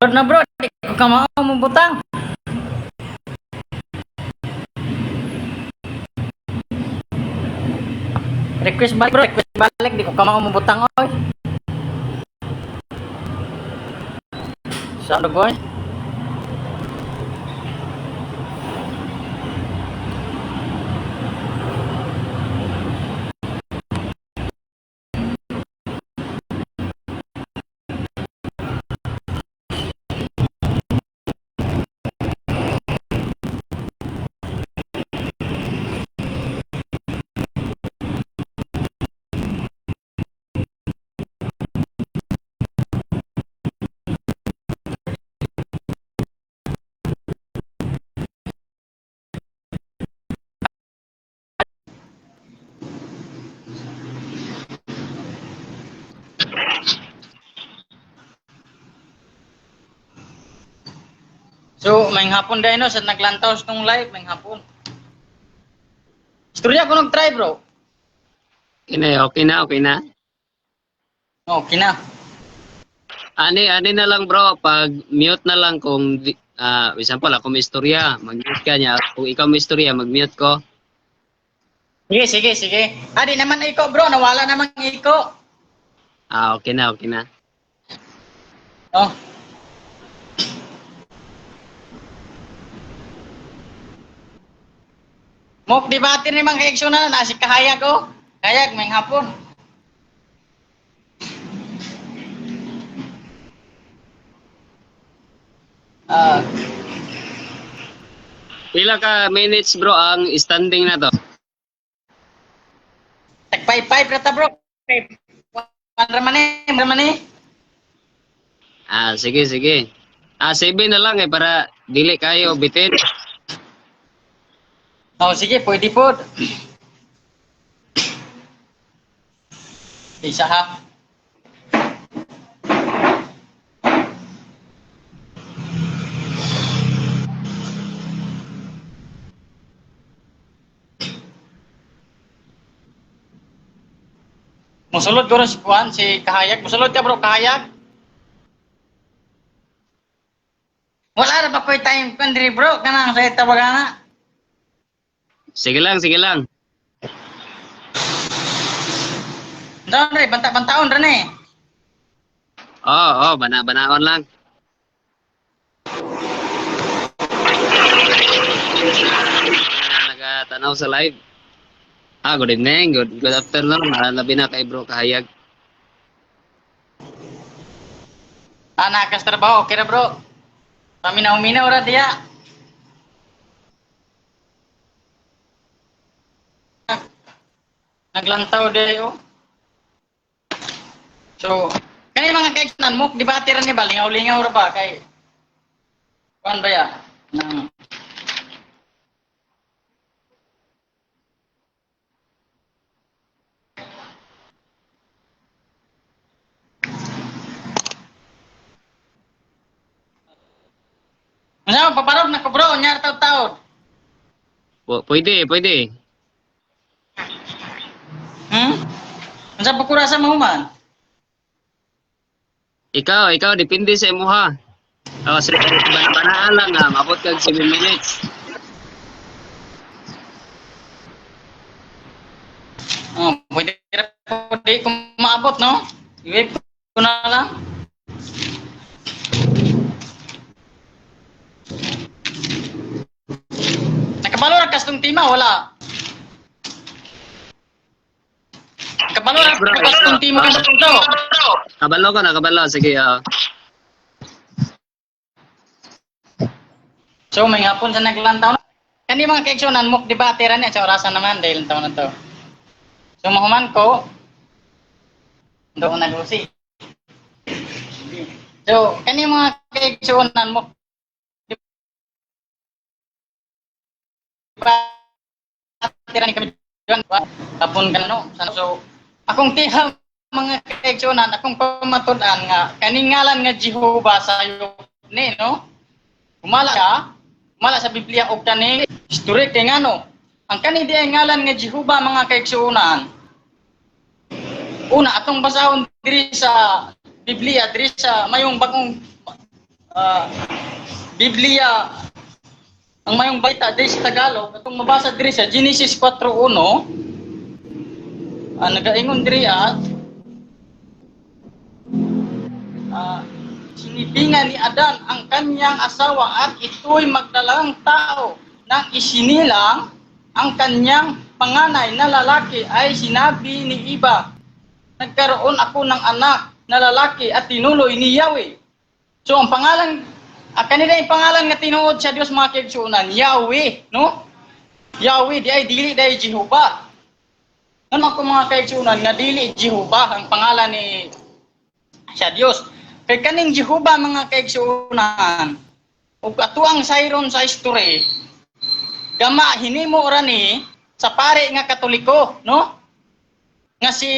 Na bro, di ko ka mabutang. Request balik bro, request balik, di ko ka mabutang oy. Saan boy? So, may hapon dahil no, sa naglantaw sa live, may hapon. Istorya ko nag-try bro. Okay na. Okay na. Ani na lang bro, pag mute na lang kung, example ako may istorya, mag-mute ka niya. Kung ikaw may istorya, mag-mute ko. Sige. Di naman iko bro, nawala naman iko. Okay na. Oh. Mok debate ni mga kaeksyon na nasi kahayag ko. Kahayag may hapon. Pila ka minutes bro ang standing na to? Tag 5-5 rata bro. Ramani. Sige. 7 na lang para dili kayo bitin. Oh, sige, pwede po. Isa ha. Musulod ko rin si Juan, si Kahayag. Musulod ka bro, Kahayag. Wala na ba ko time country bro? Kanang sa tabagana. Sige lang. Doon rin, banta-bantaon rin eh. Banaon lang. Nagatanaw sa live. Good evening, good afternoon. Labi na kay bro Kahayag. Nakas trabaho, okay na bro. Paminaw-minaw ra diya. Naglantaw diya oh. So, kani mga kaigsunan mo, debate ra ni ba? Lingaw-lingaw ra ba? Kay, kuan ba ya? Nang Ano, paparod na ko bro, nyar taon-taon. Pwede. Unsa pa kura sa mahuman? Ikaw, depende sa imo ha. Sa banaan lang mabot kag 7 minutes. Pwede kung maabot, no? I-wave ko na lang. Nakabalo na kastong tima, wala. Nakabalo na kastong tima ka dito. Kabalo. Sige. So, may hapon sa naglantaw na. Kani mga kaeksyonan mo, debate ra niya sa orasan naman dahil taon na to. So, mahuman ko, doon nag-usi. So, kani mga kaeksyonan mo, debate ra ni kami dyan, kapon ka no. So, akong tiha mga kaeksyonan, akong pamatudan nga, kaningalan nga Jehovah sa ni, no? Kumala sa Biblia og kani history kay ngano ang kani di ay ngalan nga Jehovah mga kaigsuonan. Una atong basahon diri sa Biblia diri sa mayong bagong ah, Biblia ang mayong baita diri sa Tagalog atong mabasa diri sa Genesis 4:1 nagaingon diri sinibingan ni Adan ang kanyang asawa at ito'y magdalang tao nang isinilang ang kanyang panganay na lalaki ay sinabi ni Iba, nagkaroon ako ng anak na lalaki at tinuloy ni Yahweh. So ang pangalan, kanila yung pangalan nga tinuod sa Dios mga kaigsunan, Yahweh, no? Yahweh di ay dili day Jehovah. Ano ako mga kaigsunan nga dili Jehovah ang pangalan ni sa Dios. Kay kaning Jehovah mga kaigsunan, ug atuang sayron sa history, gama hinimo ra ni sa pare nga Katoliko, no? Nga si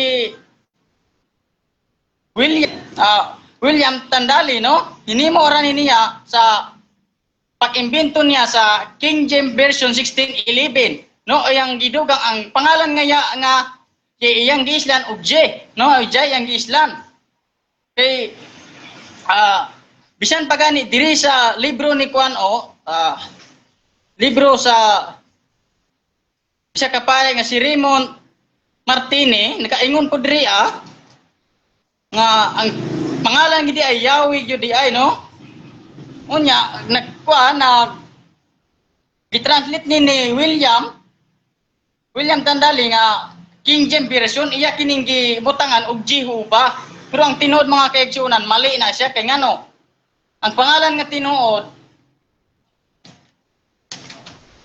William Tandali, no? Hinimo ra ni niya sa pag-imbento niya sa King James Version 1611, no? Yang gidugang ang pangalan nga iyang giislan J, no? J yang giislan. Kay bisan pa gani diri sa libro ni Kuan libro sa isa ka pare nga si Raymond Martini nakaingon po diri nga ang pangalan gidi ay Yahweh gyud di ay, no? Unya nagkuan na gitranslate ni William Tandali nga King James Version iya kining gibutangan og Jehovah. Pero ang tinuod mga kaigsunan mali na siya kay ngano ang pangalan nga tinuod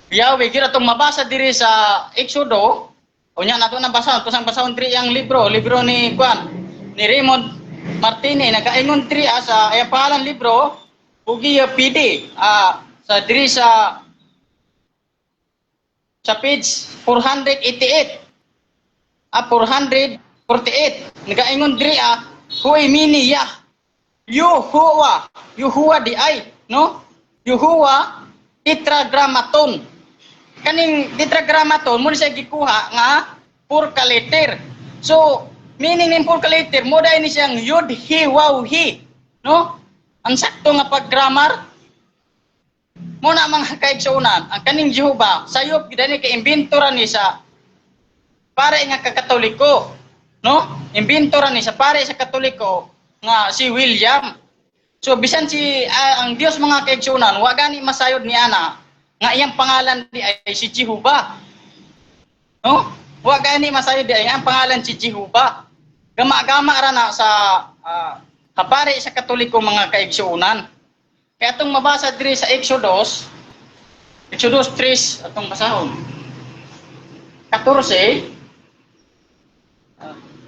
Yahweh gyud atong mabasa diri sa Exodo. Unya nato na basahon kusang basahon diri ang libro ni Juan ni Raymond Martini nagaingon diri sa ayang pangalan libro Ugiya PD sa diri sa page 488 448 nagaingon diri Huwag mini ya Yuhuwa di ay, no? Yuhuwa tetragrammaton. Kaning tetragrammaton mo siya gikuha nga purka letter. So meaning ng purka letter mo dai ni siyang yud hi waw hi, no? Ang sakto nga pag-grammar mo na mga kaigsunan ang kaning Jehovah sayop gid ni kay imbento ra ni sa pare nga Katoliko, no? Imbento ra ni sa pare sa Katoliko nga si William. So bisan si ang Dios mga kaigsunan wa gani masayod ni ana nga iyang pangalan di ay si Jehovah. No? Wa gani masayod di ay ang pangalan si Jehovah. Gama-gama ra na sa kapare sa Katoliko mga kaigsunan. Kaya atong mabasa diri sa Exodus 3 atong basahon. 14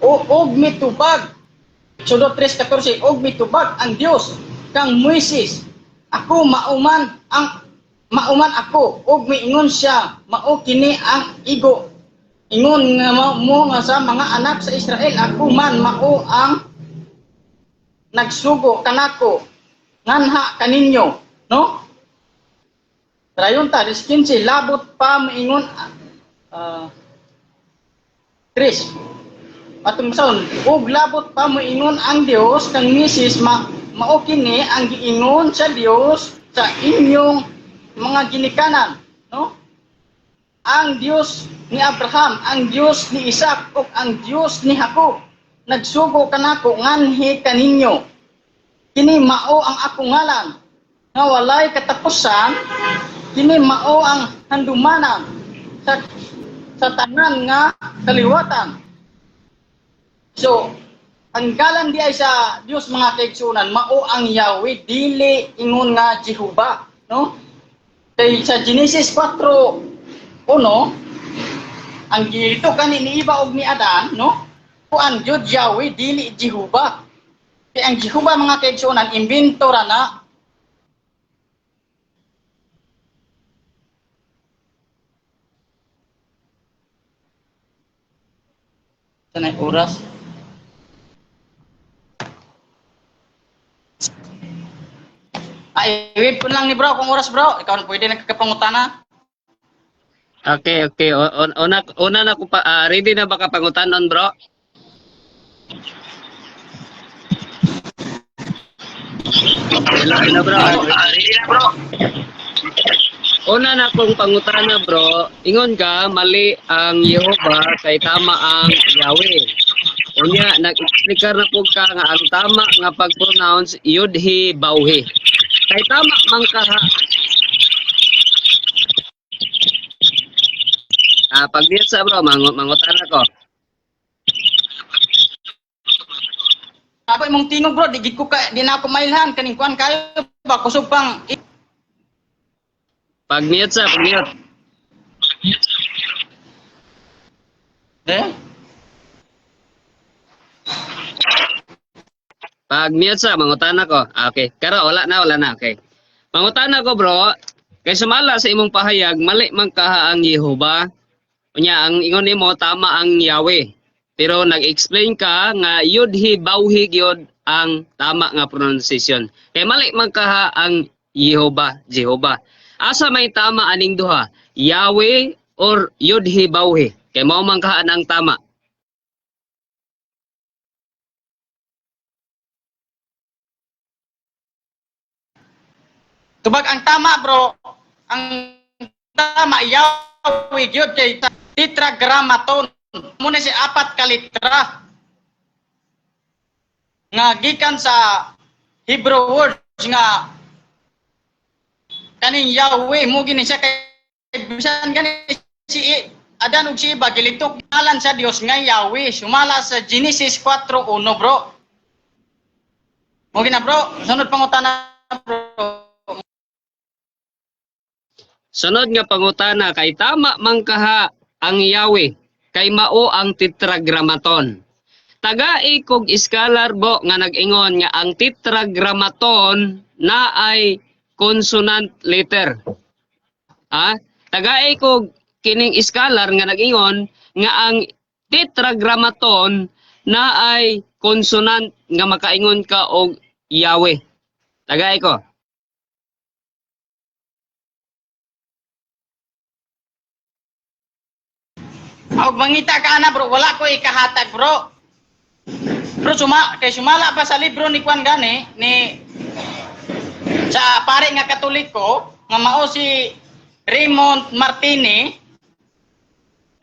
og mitubag Exodus 3:14 og mitubag ang Dios kang Moises ako mauman ako og miingon siya mao kini ang igo ingon nga mo nga sa mga anak sa Israel ako man mao ang nagsugo kanako nganha kaninyo, no? Dayon ta 15 labot pa miingon Chris atong masaon ug labot pa moingon ang Dios kang Moses mao kini ang giingon sa Dios sa inyong mga ginikanan, no? Ang Dios ni Abraham, ang Dios ni Isaac ug ang Dios ni Jacob nagsugo kanako nganhi kaninyo kini mao ang akong ngalan nga walay katapusan kini mao ang handumanan sa tanan nga kaliwatan. So, ang galang di ay sa Dios mga kaigsunan, mao ang Yahweh, dili ingon nga Jehovah, no? Kay sa Genesis 4:1, ang gito kani ni Iba og ni Adan, no? Kuan jud Yahweh dili Jehovah. Kay ang Jehovah mga kaigsunan imbento ra na. Sanay oras. Wait po lang ni bro, kung oras bro, ikaw na pwede nagkakapangutana. Okay. Una na ko pa ready na ba ka pangutanon, bro? Hello bro. Una na kong pangutana bro, ingon ka mali ang Yehova kay tama ang Yahweh. Unya nag-explicar na po ka nga ang tama nga pag-pronounce Yudhi Bauhi. Kay tama man ka ha. Pag-diet sa bro, mangutana ko. Ako imong tingog bro, di na ako mailhan kaning kuan kayo ba kusog pang Pag-mute. Pag-mute sa mangutana ko. Okay. Karo wala na. Okay. Mangutana ko bro, kay sumala sa imong pahayag mali man kaha ang Yehova. Unya ang ingon nimo tama ang Yahweh. Pero nag-explain ka nga Yudhi Bauhi gyud ang tama nga pronunciation. Kay mali man kaha ang Jehova. Asa may tama aning duha? Yahweh or Yudhi Bauhi? Kay mao man kaha ang tama. tubag ang tama bro. Ang tama Yahweh gyud kay tetragrammaton. Muna si apat ka litra nga gikan sa Hebrew words nga kaning Yahweh mo gini siya kay bisan gani si Adan ug si Eva gilitok ngalan sa Dios nga Yahweh sumala sa Genesis 4:1 bro. Mo gina bro, sunod pangutana bro. Sunod nga pangutana kay tama man kaha ang Yahweh kay mao ang tetragrammaton. Tagai kog scholar bo nga nag-ingon nga ang tetragrammaton na ay consonant letter. Tagai kog kining scholar nga nag-ingon nga ang tetragrammaton na ay consonant nga makaingon ka og Yahweh. Tagai ko. Og mangita ka na bro, wala ko ikahatag bro. Bro sumala pa sa libro ni Juan gani ni sa pare nga Katoliko nga mao si Raymond Martini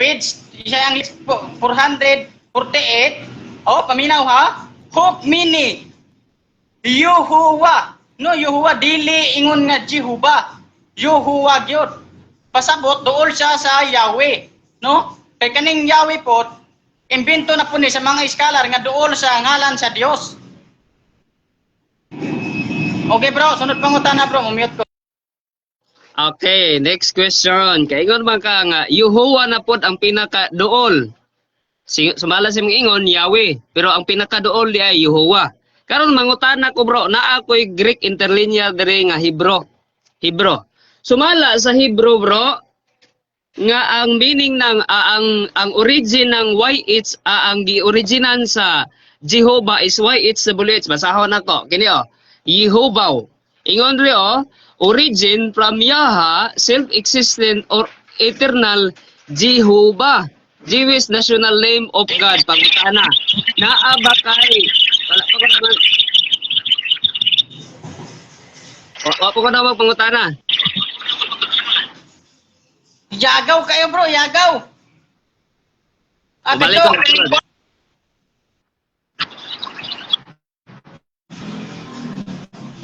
page siya ang 448 paminaw ha hope mini Yehovah no Yehovah dili ingon nga Jehovah Yehovah gyud pasabot dool siya sa Yahweh no kay kaning Yahweh po imbento na po ni sa mga scholar nga dool sa ngalan sa Dios. Okay bro, sunod pangutana bro, mute ko. Okay, next question. Kay ingon man ka nga Yehovah na pod ang pinaka dool. Sumala si mga ingon Yahweh, pero ang pinaka dool di ay Yehovah. Karon mangutana ko bro, naa ko'y Greek interlinear diri nga Hebrew. Sumala sa Hebrew bro, nga ang meaning ng ang origin ng YH ang gi-originan sa Jehovah is YH sa bulit. Basahon nako. Kini Yehovah. Ingon ri origin from Yaha, self-existent or eternal Jehovah. Jewish national name of God. Pangutana. Naa ba kay Wala ko na pangutana. Yagaw kayo bro, yagaw. Balik ko.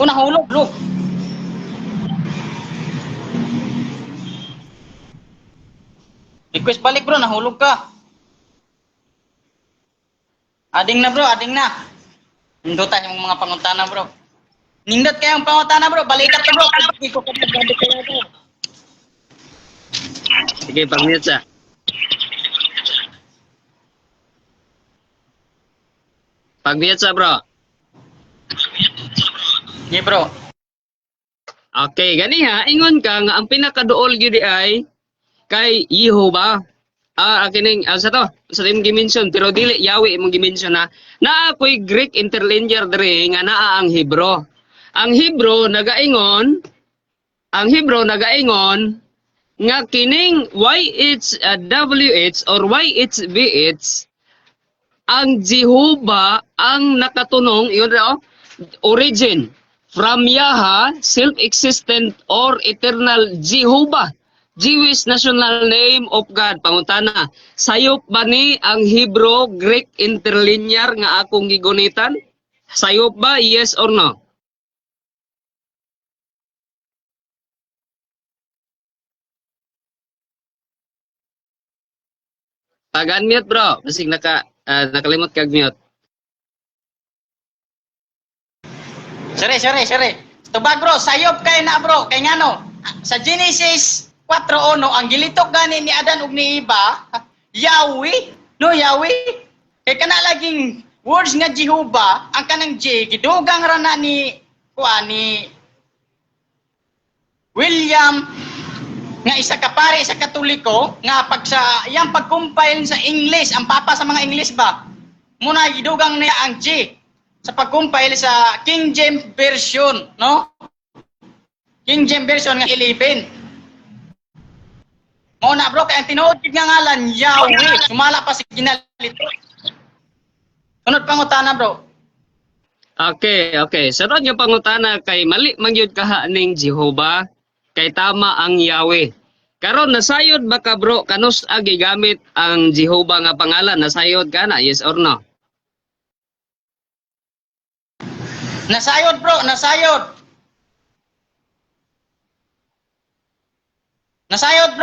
Nahulog, look. Request balik bro, nahulog ka. Ading na bro, ading na. Nindot tayo yung mga pangutana bro. Nindot kayong pangutana bro, balikat ka bro. Hindi ko kapag-balik kayo bro. Sige, pag-mute siya. Pag-mute siya, bro. Sige, bro. Okay, gani ha. Ingon ka nga ang pinakaduol gyud ay kay Yehovah. Kining sa to, sa imong gimension pero dili Yahweh imong gimension na ako'y Greek interlinear diri nga naa ang Hebrew. Ang Hebrew nagaingon nga kining YHWH or YHVH ang Jehovah ang nakatunong iyon origin. from Yaha, self-existent or eternal Jehovah, Jewish national name of God. Pangutana, sayop ba ni ang Hebrew Greek interlinear nga akong gigunitan? Sayop ba, yes or no? Pag-unmute bro, basig nakalimot kag mute. Sorry. Tubag bro, sayop kay na bro. Kay ngano, sa Genesis 4:1 ang gilitok gani ni Adan ug ni Eva, Yahweh, no Yahweh. Kay kana laging words nga Jehovah, ang kanang J gidugang ra na ni ni William nga isa ka pare sa Katoliko nga pag sa iyang pag-compile sa English, ang papa sa mga English ba, muna gidugang niya ang J sa pag-compile sa King James Version, no? King James Version nga 11. Mo na bro, kaya ang tinuod nga ngalan Yahweh, sumala pa si ginalito. Sunod pangutana bro. Okay. Sunod yung pangutana kay mali mangyud kaha ning Jehovah, kay tama ang Yahweh. Karon nasayod ba ka bro kanus gigamit ang Jehovah nga pangalan? Nasayod ka na, yes or no? Nasayod bro, nasayod. Nasayod,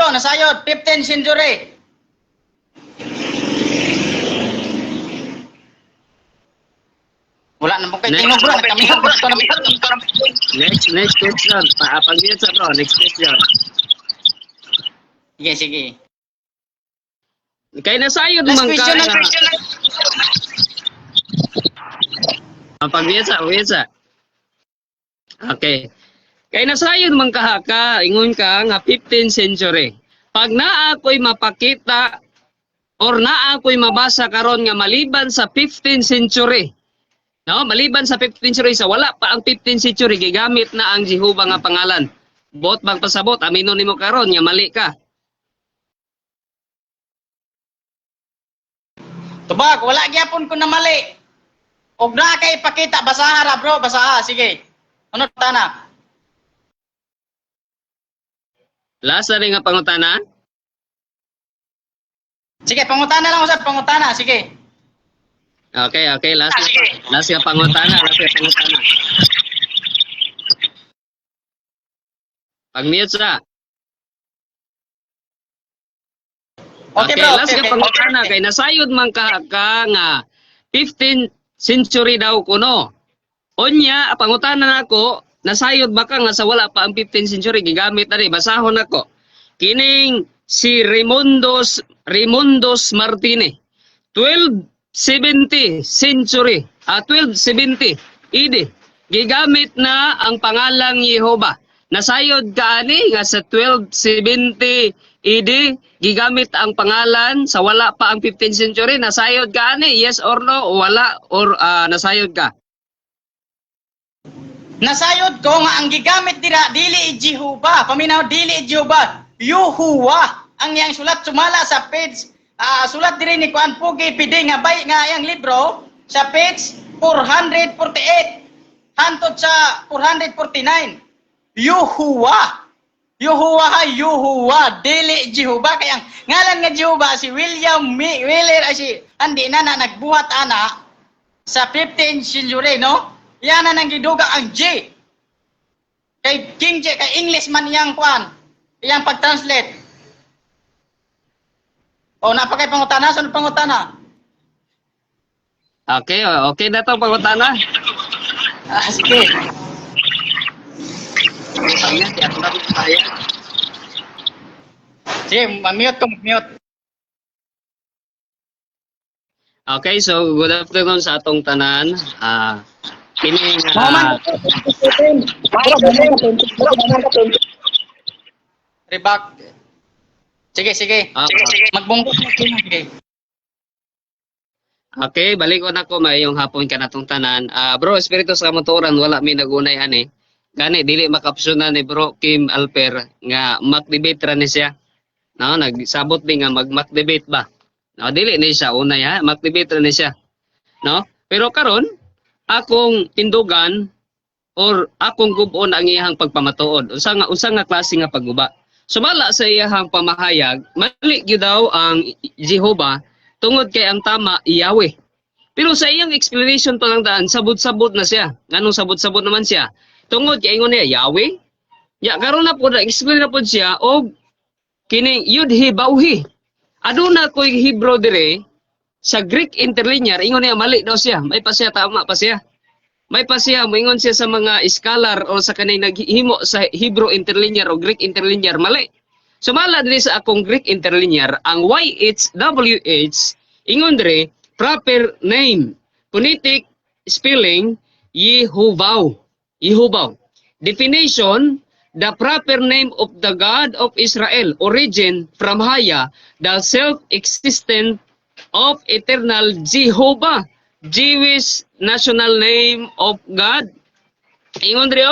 15th century. Wala na po kayo tingnan bro, Next question. Pag-mute sa bro, next question. Sige. Kay nasayod Last man ka. question. Pag-mute. Okay. Kay nasayod man ka, ingon ka nga 15th century. Pag naa ko'y mapakita or naa ko'y mabasa karon nga maliban sa 15th century. No, maliban sa 15th century sa wala pa ang 15th century gigamit na ang Jehovah nga pangalan. Bot bang pasabot amino nimo karon nga mali ka. Tubag, wala gyapon ko na mali. Og na kay ipakita, basaha ra bro, basaha, sige. Ano tana? Last na rin nga pangutana. Sige, pangutana lang usap, pangutana, sige. Okay, last nga pangutana. Pag-mute sa. Okay bro, last nga pangutana kay nasayod man ka nga 15th century daw kuno. Onya, pangutana nako, nasayod ba ka nga sa wala pa ang 15th century gigamit na rin? Basahon ako. Kining si Raimundos Martínez. 1270 century. 1270 AD. Gigamit na ang pangalang Jehovah. Nasayod ka ani nga sa 1270 AD gigamit ang pangalan sa wala pa ang 15th century. Nasayod ka ani? Yes or no? Wala or nasayod ka? nasayod ko nga ang gigamit dira dili Jehovah, paminaw dili Jehovah, Yahuwah ang yang sulat sumala sa page sulat diri ni Kuan Pugi PD nga bay nga yang libro sa page 448 hantod sa 449. Yahuwah dili Jehovah, kay ang ngalan nga Jehovah si William Wheeler ay si andi na nagbuhat ana sa 15th century, no? Yan na nang giduga ang J. Kay King J, kay English man iyang kuan, iyang pag-translate. O napakay pangutana, sunod pangutana. Okay na to pangutana. Sige. Sige, mute. Okay, so good afternoon sa atong tanan. Kini Rebak. Sige. Magbungkot na sige. Okay, balik ko na ko mayong hapon ka natong tanan. Bro, espiritu sa kamotoran wala mi nagunay ani. Gani dili makapsyonan ni Bro Kim Alper nga mag-debate ra ni siya. No, nagsabot din nga mag-debate ba. No, dili ni siya unay ha, mag-debate ra ni siya. No? Pero karon akong tindugan or akong gubon ang iyahang pagpamatuod. Usa nga klase nga pagguba. Sumala sa iyahang pamahayag, mali gyud daw ang Jehovah tungod kay ang tama Yahweh. Pero sa iyang explanation pa lang daan, sabot-sabot na siya. Anong sabot-sabot naman siya? Tungod kay ingon niya Yahweh. Ya karon na po na explain na po siya og kining yudhi bauhi. Aduna koy Hebrew dire sa Greek interlinear ingon niya mali daw siya. May pa siya tama pa siya. May pa siya moingon siya sa mga scholar o sa kanay naghimo sa Hebrew interlinear o Greek interlinear mali. Sumala diri sa akong Greek interlinear ang YHWH ingon dire proper name, phonetic spelling Yehovah. Yehovah. Definition, the proper name of the God of Israel, origin from Haya, the self-existent of eternal Jehovah, Jewish national name of God. Ingon diri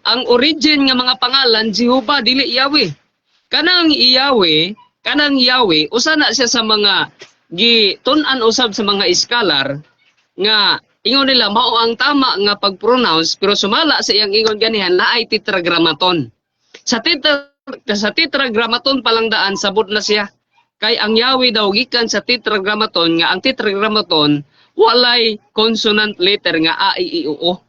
ang origin nga mga pangalan Jehovah dili Yahweh. Kanang Yahweh usa na siya sa mga gitun-an usab sa mga scholar nga ingon nila mao ang tama nga pag-pronounce pero sumala sa iyang ingon ganihan naay tetragrammaton. Sa tetragrammaton pa lang daan sabot na siya. Kay ang Yahweh daw gikan sa tetragrammaton nga ang tetragrammaton walay consonant letter nga a, i, u, o.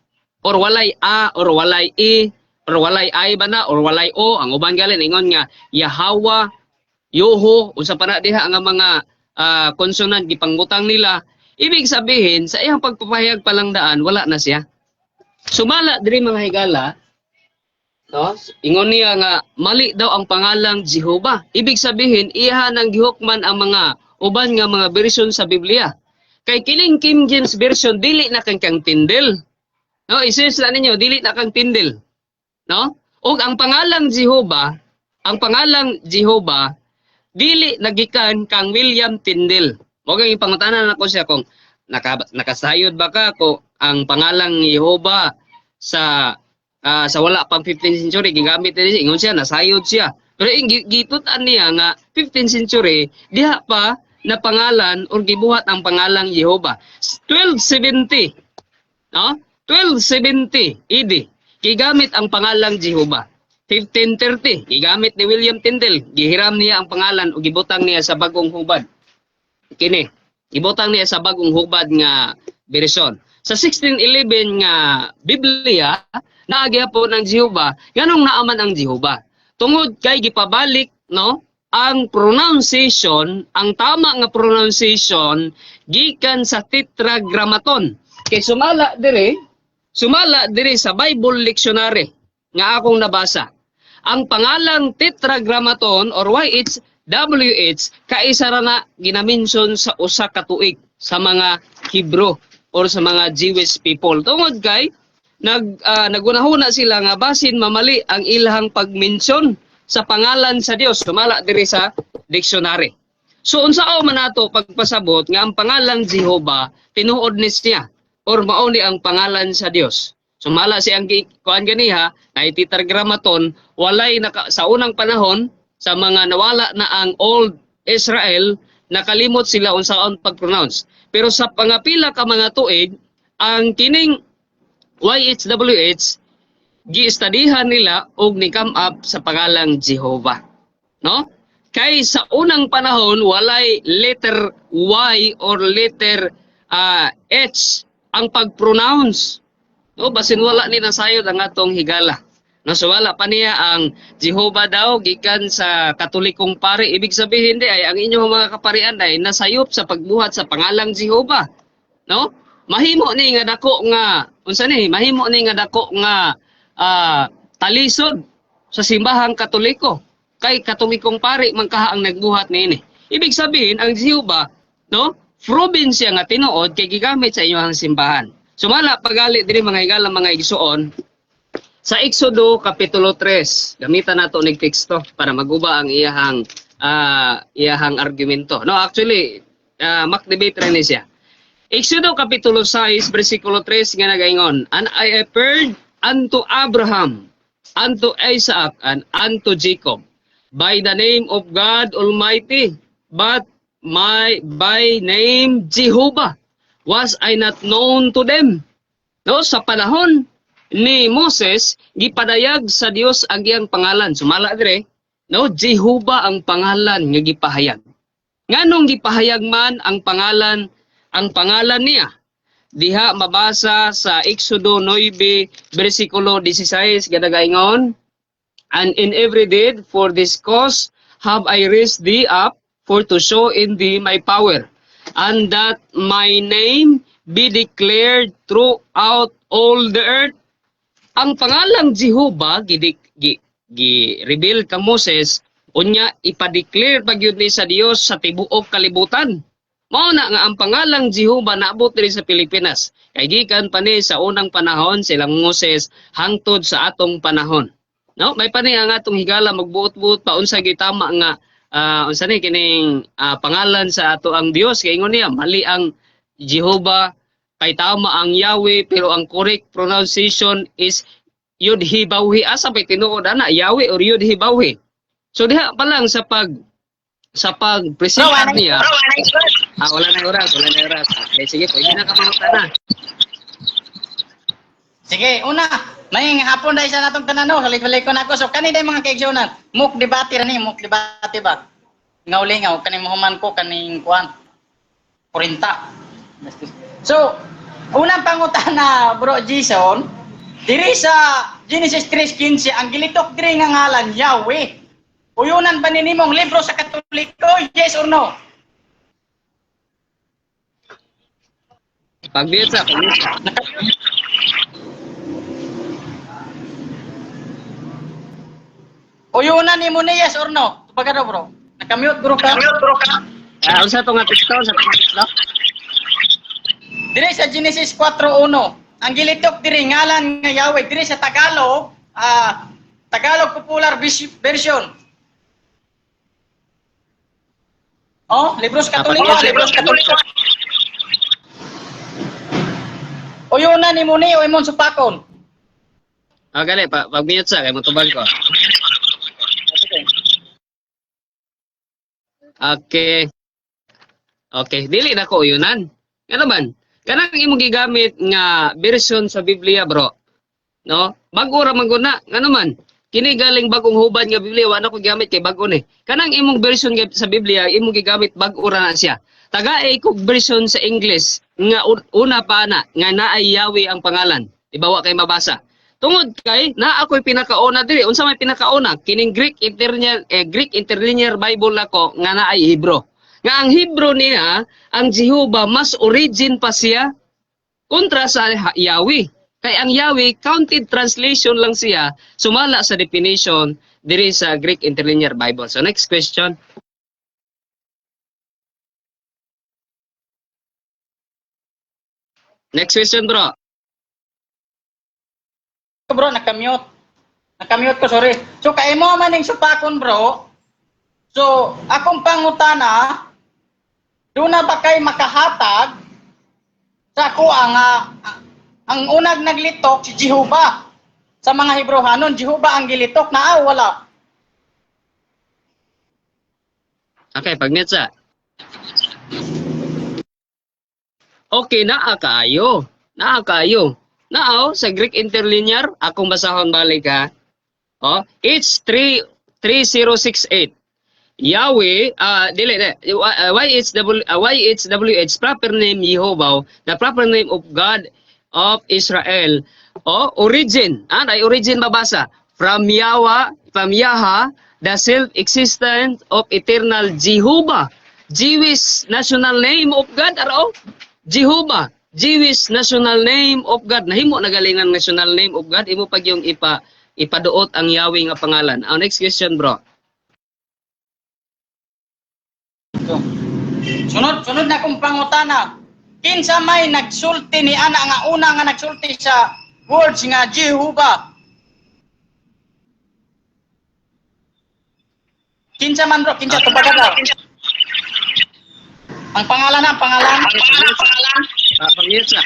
Or walay a, or walay i, or walay ay ba na, or walay o. Ang uban galin ingon nga Yahweh, Yoho, unsa pa na diha ang mga consonant gipanggutang nila. Ibig sabihin sa iyang pagpapahayag pa lang daan wala na siya. Sumala diri mga higala, no? Ingon niya nga mali daw ang pangalang Jehovah. Ibig sabihin iha nang gihukman ang mga uban nga mga bersyon sa Biblia. Kay kining King James version dili na kang tindel. No, isisla ninyo dili na kang tindel. No? Ug ang pangalang Jehovah dili nagikan kang William Tyndale. Mo kay pangutanan nako siya kung nakasayod ba ka ko ang pangalang Jehovah sa wala pang 15th century gigamit niya ingon siya nasayod siya. Pero gitutan niya nga 15th century diha pa na pangalan or gibuhat ang pangalang Jehovah. 1270, no? 1270 AD, gigamit ang pangalang Jehovah. 1530, gigamit ni William Tyndale, gihiram niya ang pangalan o gibutang niya sa bagong hubad. Kini, gibutang niya sa bagong hubad nga bersyon. Sa 1611 nga Biblia, naagya po ng Jehovah, ganong naaman ang Jehovah. Tungod kay gipabalik, no? Ang pronunciation, ang tama nga pronunciation gikan sa tetragrammaton. Kay sumala dire sa Bible Dictionary nga akong nabasa. Ang pangalang tetragrammaton or YHWH kaisa ra na ginamention sa usa ka tuig sa mga Hebrew or sa mga Jewish people. Tungod kay nagunahuna sila nga basin mamali ang ilahang pagmensyon sa pangalan sa Dios. Sumala diri sa dictionary. So unsao man nato pagpasabot nga ang pangalang Jehovah tinuod ni siya or mao ni ang pangalan sa Dios. Sumala siyang kuan ganiha na tetragrammaton walay sa unang panahon sa mga nawala na ang Old Israel nakalimot sila unsaon pag-pronounce. Pero sa pangapila ka mga tuig ang kining YHWH gi-studyhan nila og ni-come up sa pangalang Jehovah. No? Kay sa unang panahon walay letter Y or letter H ang pag-pronounce. No, basin wala ni nasayod ang atong higala. No, so wala pa niya ang Jehovah daw gikan sa Katolikong pari. Ibig sabihin di ay ang inyong mga kaparian ay nasayop sa pagbuhat sa pangalang Jehovah. No? Mahimo ni nga dako nga unsa ni? Mahimo ni nga dako nga talisod sa simbahang Katoliko. Kay Katolikong pari man kaha ang nagbuhat niini. Ibig sabihin ang Jehovah, no? Probinsya nga tinuod kay gigamit sa inyong simbahan. Sumala pagali diri mga higala mga igsuon sa Exodo kapitulo 3. Gamitan nato og teksto para maguba ang iyahang argumento. No, actually mock debate rin siya. Exodo kapitulo 6 bersikulo 3 nga nagaingon, "And I appeared unto Abraham, unto Isaac, and unto Jacob by the name of God Almighty, but by name Jehovah was I not known to them." No, sa panahon ni Moses gipadayag sa Dios ang iyang pangalan. Sumala dire, no, Jehovah ang pangalan nga gipahayag. Nganong gipahayag man ang pangalan niya? Diha mabasa sa Exodo 9 bersikulo 16 gadagaingon, and in every deed for this cause have I raised thee up, for to show in thee my power, and that my name be declared throughout all the earth. Ang pangalang Jehovah gi-reveal kang Moses, unya ipa-declare pagyud ni sa Dios sa tibuok kalibutan. Mao na nga ang pangalang Jehovah naabot diri sa Pilipinas. Kay gikan pa ni sa unang panahon silang Moses hangtod sa atong panahon. No, may pa ni ang atong higala magbuot-buot pa unsa gitama nga unsa ni kining pangalan sa ato ang Dios, kay ingon niya mali ang Jehovah, kay tama ang Yahweh, pero ang correct pronunciation is Yud-Hi-Bawhi. Asa pa'y tinuod ana, Yahweh or Yud-Hi-Bawhi? So diha pa lang sa pag-present niya. Wala na oras. Okay, sige, pwede na ka mga tanan. Sige, una, may hapon dahil sa natong tanano, halik-halik ko na ako. So, kanina mga kaigsunan, muk debate ba? Ngaw-lingaw, kaning mahuman ko, kaning kuwan, 40. So, unang pangutana, Bro Jason, diri sa Genesis 3:15, ang gilitok diri nga ngalan, Yahweh. Uyunan ba ninimong libro sa Katoliko? Yes or no? Pagbiyasa. Uyunan ni mo ni yes or no? Baga daw, bro. Nakamute, bro ka? Unsa to nga teksto sa teksto? Diri sa Genesis 4:1, ang gilitok diri ngalan nga Yahweh diri sa Tagalog, Tagalog Popular Version. Oh, libros Katoliko. Uyunan ni mo ni o imong supakon. Gali, pag-mute sa kay motubag ko. Okay, dili na ko uyunan. Ano man? Kanang imong gigamit nga version sa Biblia, bro. No? Bago ra man guna, ngano man? Kini galing bagong hubad nga Biblia, wala ko gigamit kay bago ni. Kanang imong version sa Biblia, imong gigamit bago ra na siya. Tagaay kog version sa English nga una pa na nga naay Yahweh ang pangalan. Ibawa kay mabasa. Tungod kay na ako'y pinakauna diri. Unsa may pinakauna? Kining Greek Interlinear Bible nako nga naay Hebrew. Nga ang Hebrew niya, ang Jehovah mas origin pa siya kontra sa Yahweh. Kay ang Yahweh counted translation lang siya, sumala sa definition diri sa Greek Interlinear Bible. So next question. Next question, bro. Bro, nakamute. Nakamute ko, sorry. So, kay mo maning supakon, bro. So, akong pangutana, doon na ba kay makahatag sa ako ang unag naglitok si Jehovah. Sa mga Hebrewanon, Jehovah ang gilitok na wala. Okay, pag-mute sa. Okay, naa kayo. Naaw, sa Greek Interlinear, akong basahon balik ha. Oh, it's 3068. Yahweh, YHWH, proper name Jehovah, the proper name of God of Israel. Oh, origin. Ay origin babasa. From Yaha, the self-existent of eternal Jehovah. Jewish national name of God, araw? Jehovah, Jewish national name of God. Nahimo nagalingan national name of God. Imo pag yung ipaduot ang Yahweh nga pangalan. Ang next question, bro. Sunod na kong pangutana. Kinsa may nagsulti ni ana nga una nga nagsulti sa words nga Jehovah. Kinsa man, bro? Kinsa to baga daw? Ang pangalan. Pag-mute sa.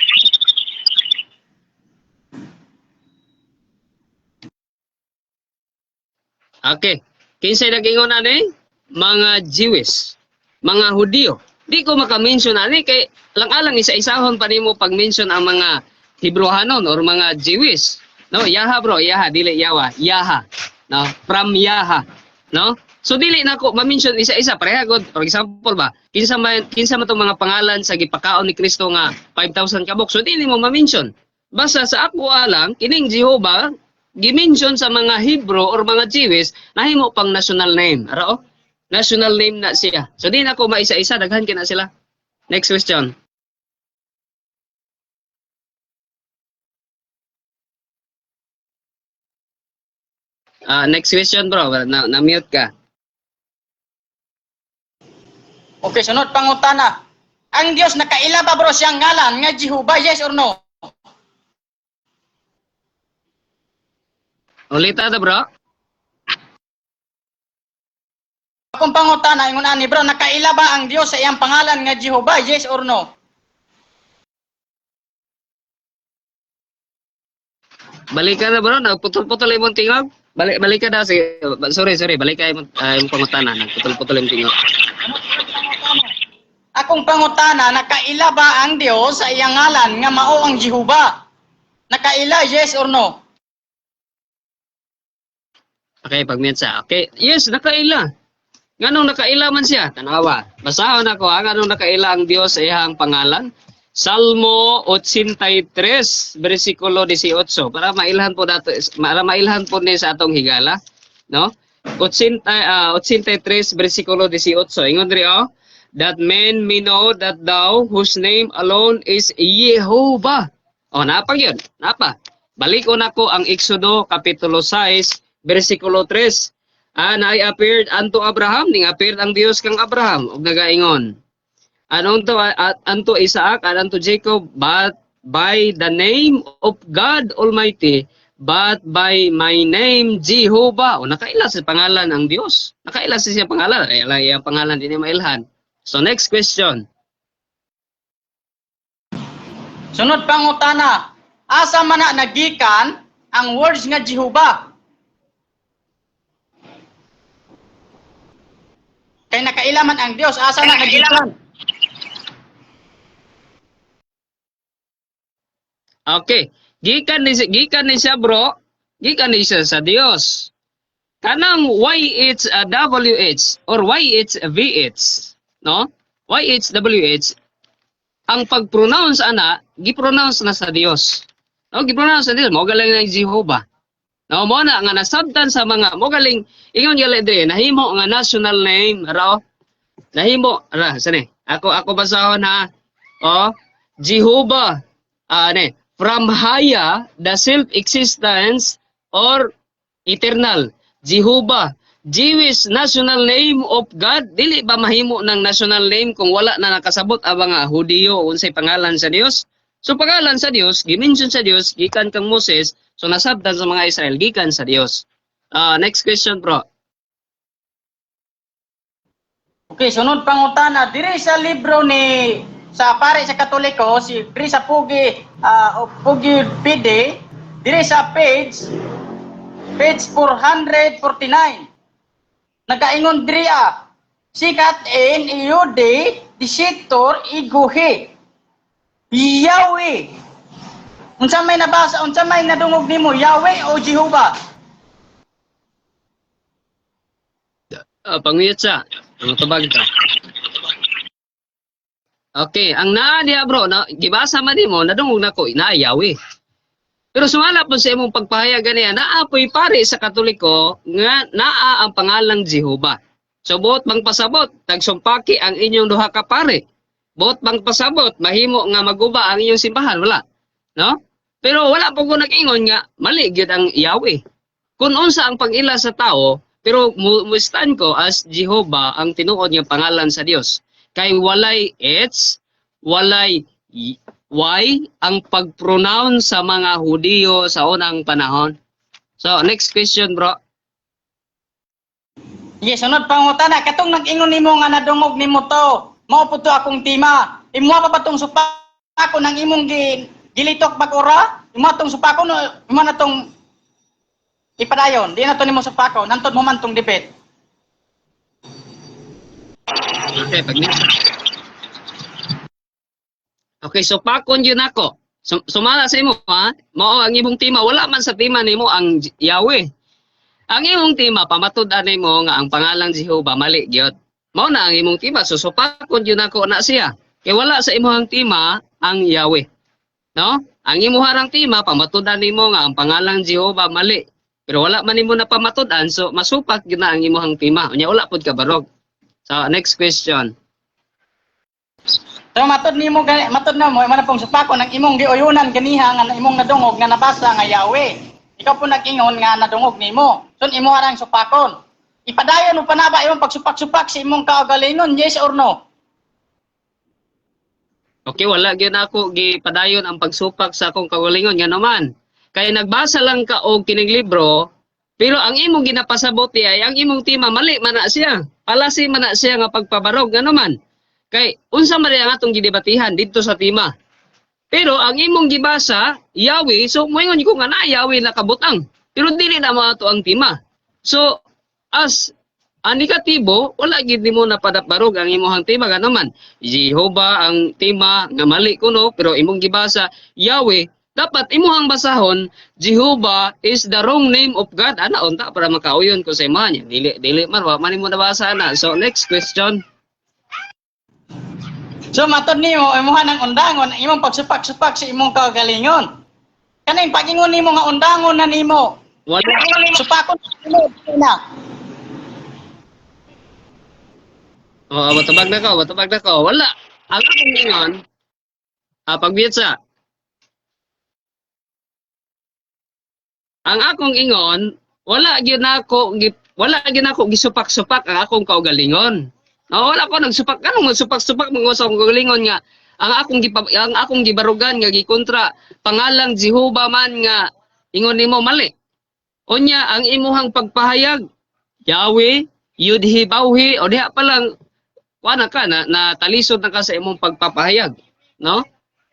Okay. Kinsay nag-ingon ani? Mga Jewish, mga Hudyo. Di ko maka-mention ani kay lang-alang isa-isahon pa nimo pag-mention ang mga Hebrewanon or mga Jewish. No, Yaha bro, Yaha dili Yawa, Yaha. No, from Yaha. No? So dili nako ma-mention isa-isa pareha god. For example ba, kinsa man tong mga pangalan sa gipakaon ni Kristo nga 5,000 kabok. So dili mo ma-mention. Basta sa ako alang kining Jehovah gi-mention sa mga Hebrew or mga Jewish nahimo pang national name. Ara national name na siya. So di nako maisa-isa daghan kina sila. Next question. Next question bro, na-mute ka. Okay, sunod pangutana. Ang Dios nakaila ba bro siyang ngalan nga Jehovah, yes or no? Ulita ta bro. Akong pangutana ingon ani bro, nakaila ba ang Dios sa iyang pangalan nga Jehovah, yes or no? Balik ka na bro, nagputol-putol imong tingog. Balik ka na sige. Sorry, balik ka imong pangutana, nagputol-putol imong tingog. Akong pangutana, nakaila ba ang Dios sa iyang ngalan nga mao ang Jehovah? Nakaila, yes or no? Okay, pag-mute sa. Okay, yes, nakaila. Nganong nakaila man siya? Tanawa. Basahon ako, nganong nakaila ang Dios sa iyang pangalan? Salmo 83, versikulo 18. Para mailhan po ni sa atong higala, no? 83, versikulo 18. Ingon diri that men may know that thou whose name alone is Jehovah. Napa yun? Napa? Balik nako ang Exodo kapitulo 6, versikulo 3. Na I appeared unto Abraham, ning appeared ang Dios kang Abraham ug nagaingon. Unto Isaac and unto Jacob, but by the name of God Almighty, but by my name Jehovah. Nakaila sa pangalan ang Dios. Nakaila sa siya pangalan. Ang pangalan din mailhan. So next question. Sunod pangutana, asa man na nagikan ang words nga Jehovah? Kay nakaila man ang Dios, asa na nagikan? Okay. Gikan ni siya bro. Gikan ni siya sa Dios. Kanang YHWH or YHVH, no? YHWH ang pag-pronounce ana, gi-pronounce na sa Dios. No, gi-pronounce sa Dios, mo galing ng Jehovah. No, mo na nga nasabtan sa mga mo galing ingon gyud dire nahimo nga national name ra. Nahimo ra sani. Ako basahon ha. Jehovah from Haya, the self-existence or eternal. Jehovah, Jewish national name of God. Dili ba mahimo ng national name kung wala na nakasabot ang mga Hudiyo unsay pangalan sa Dios? So pangalan sa Dios, gimension sa Dios, gikan kang Moses, so nasabtan sa mga Israel, gikan sa Dios. Next question bro. Okay, sunod pangutana, diri sa libro ni sa pare sa Katoliko, diri sa Pugi PD, diri sa page 449. Nagaingon diri sikat en iude disitor iguhi. Yahweh. Unsa may nabasa, unsa may nadungog nimo, Yahweh o Jehovah? Panguyot siya. Ang tubag ito. Okay, ang naa niya bro, gibasa man nimo, nadungog nako na Yahweh. Pero sumala po sa imong pagpahayag ganiya, naapoy pare sa Katoliko nga naa ang pangalang Jehovah. So buot bang pasabot, tagsumpaki ang inyong duha ka pare. Buot bang pasabot, mahimo nga maguba ang inyong simbahan, wala. No? Pero wala po ko nag-ingon nga mali gyud ang Yahweh. Kung unsa ang pag-ila sa tao, pero mu-stand ko as Jehovah ang tinuod nga pangalan sa Dios. Kay walay H, walay Y ang pag-pronounce sa mga Hudiyo sa unang panahon. So, next question, bro. Yes, sunod pangutana, katong nag-ingon nimo nga nadungog nimo to, mao po to akong tima. Imo pa patong supako nang imong gilitok bagora, imo atong supako no, imo na tong ipadayon, di na to nimo supako, nantod mo man tong debate. Okay, pag Okay, so pakon yun ako. Sumala sa imo ha, mao ang imong tema, wala man sa tema nimo ang Yahweh. Ang imong tema pamatud-an nimo nga ang pangalang Jehova mali gyud. Mao na ang imong tema, susupakon yun ako na siya. Kay wala sa imong tema ang Yahweh. No? Ang imuharang tema pamatud-an nimo nga ang pangalang Jehova mali. Pero wala man nimo na pamatud-an, so masupak gyud na ang imong tema. Unya wala pud ka barog. So next question. So matod na mo man pong supakon ang imong giuyunan ganiha nga imong nadungog nga nabasa nga Yahweh. Ikaw po nag-ingon nga nadungog nimo. So imo arang supakon. Ipadayon mo pa na ba imong pagsupak-supak sa imong kaugalingon, yes or no? Okay, wala gyud ako gipadayon ang pagsupak sa akong kaugalingon nga naman. Kay nagbasa lang ka og kining libro, pero ang imong ginapasabot ay ang imong tema mali man na siya. Palasi man na siya nga pagpabarog nga naman. Kay unsa man ang atong gidebatihan didto sa tema. Pero ang imong gibasa, Yahweh, so moingon ko nga na Yahweh nakabutang. Pero dili na ato ang tema. So as ang negatibo, wala gid nimo napadabarog ang imong tema nga naman. Jehovah ang tema nga mali kuno, pero imong gibasa Yahweh, dapat imuhang basahon Jehovah is the wrong name of God. Ana unta para makauyon ko sa imahan. Dili man wa man mo nabasa na. So next question. So matod nimo imuha ng undangon imong pagsupak-supak sa imong kaugalingon. Kaning pag-ingon nimo nga undangon na nimo. Wala Supakon nimo na. batubag na ko. Wala. Ang akong ingon, pagbiyatsa. Ang akong ingon, wala gyud nako gisupak-supak ang akong kaugalingon. No, wala ko nagsupak kanong magsupak-supak mga sa akong kaugalingon nga ang akong gibarugan nga gikontra pangalang Jehovah man nga ingon nimo mali. Unya ang imuhang pagpahayag Yahweh, Yudhi Bauhi o diha pa lang kuana ka na talisod na ka sa imong pagpapahayag, no?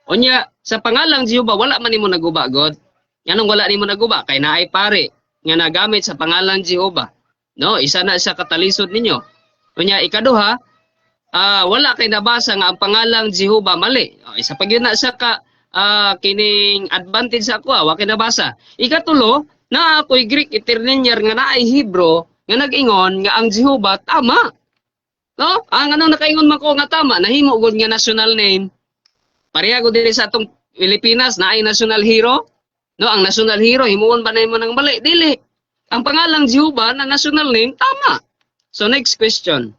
Unya sa pangalang Jehovah wala man nimo naguba God. Nganong wala nimo naguba kay naay pare nga nagamit sa pangalang Jehovah. No, isa na sa katalisod ninyo. Unya ikaduha, wala kay nabasa nga ang pangalang Jehovah mali. Isa pa gyud na sa kining advantage sa ako, wa kay nabasa. Ikatulo, na ako'y Greek interlinear nga naay Hebrew nga nag-ingon nga ang Jehovah tama. No? Ang anong nakaingon man ko nga tama, nahimo gud nga national name. Pareha gud diri sa atong Pilipinas naay national hero. No, ang national hero himuon ba nimo nang mali? Dili. Ang pangalang Jehovah na national name tama. So next question.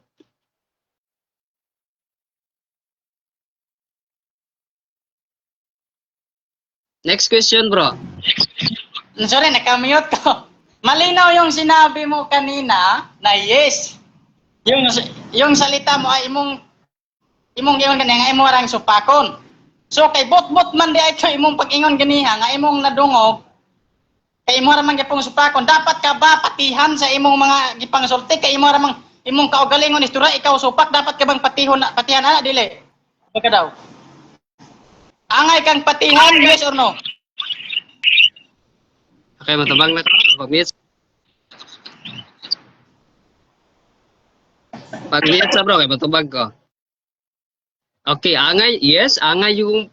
Next question, bro. Sorry, nakamute ko. Malinaw yung sinabi mo kanina na yes. Yung salita mo ay imong kanina nga imo arang supakon. So kay bot-bot man di ay imong pag-ingon ganiha nga imong nadungog kay imo ra man gyapon supakon, dapat ka ba patihan sa imong mga gipangsulti kay imo ra man imong kaugalingon istura ikaw supak, dapat ka bang patihan ana dili? Baka daw. Angay kang patihan, yes or no? Okay, matabang na ko. Pag-mute sa bro, kay matubag ko. Okay, angay, yes, angay yung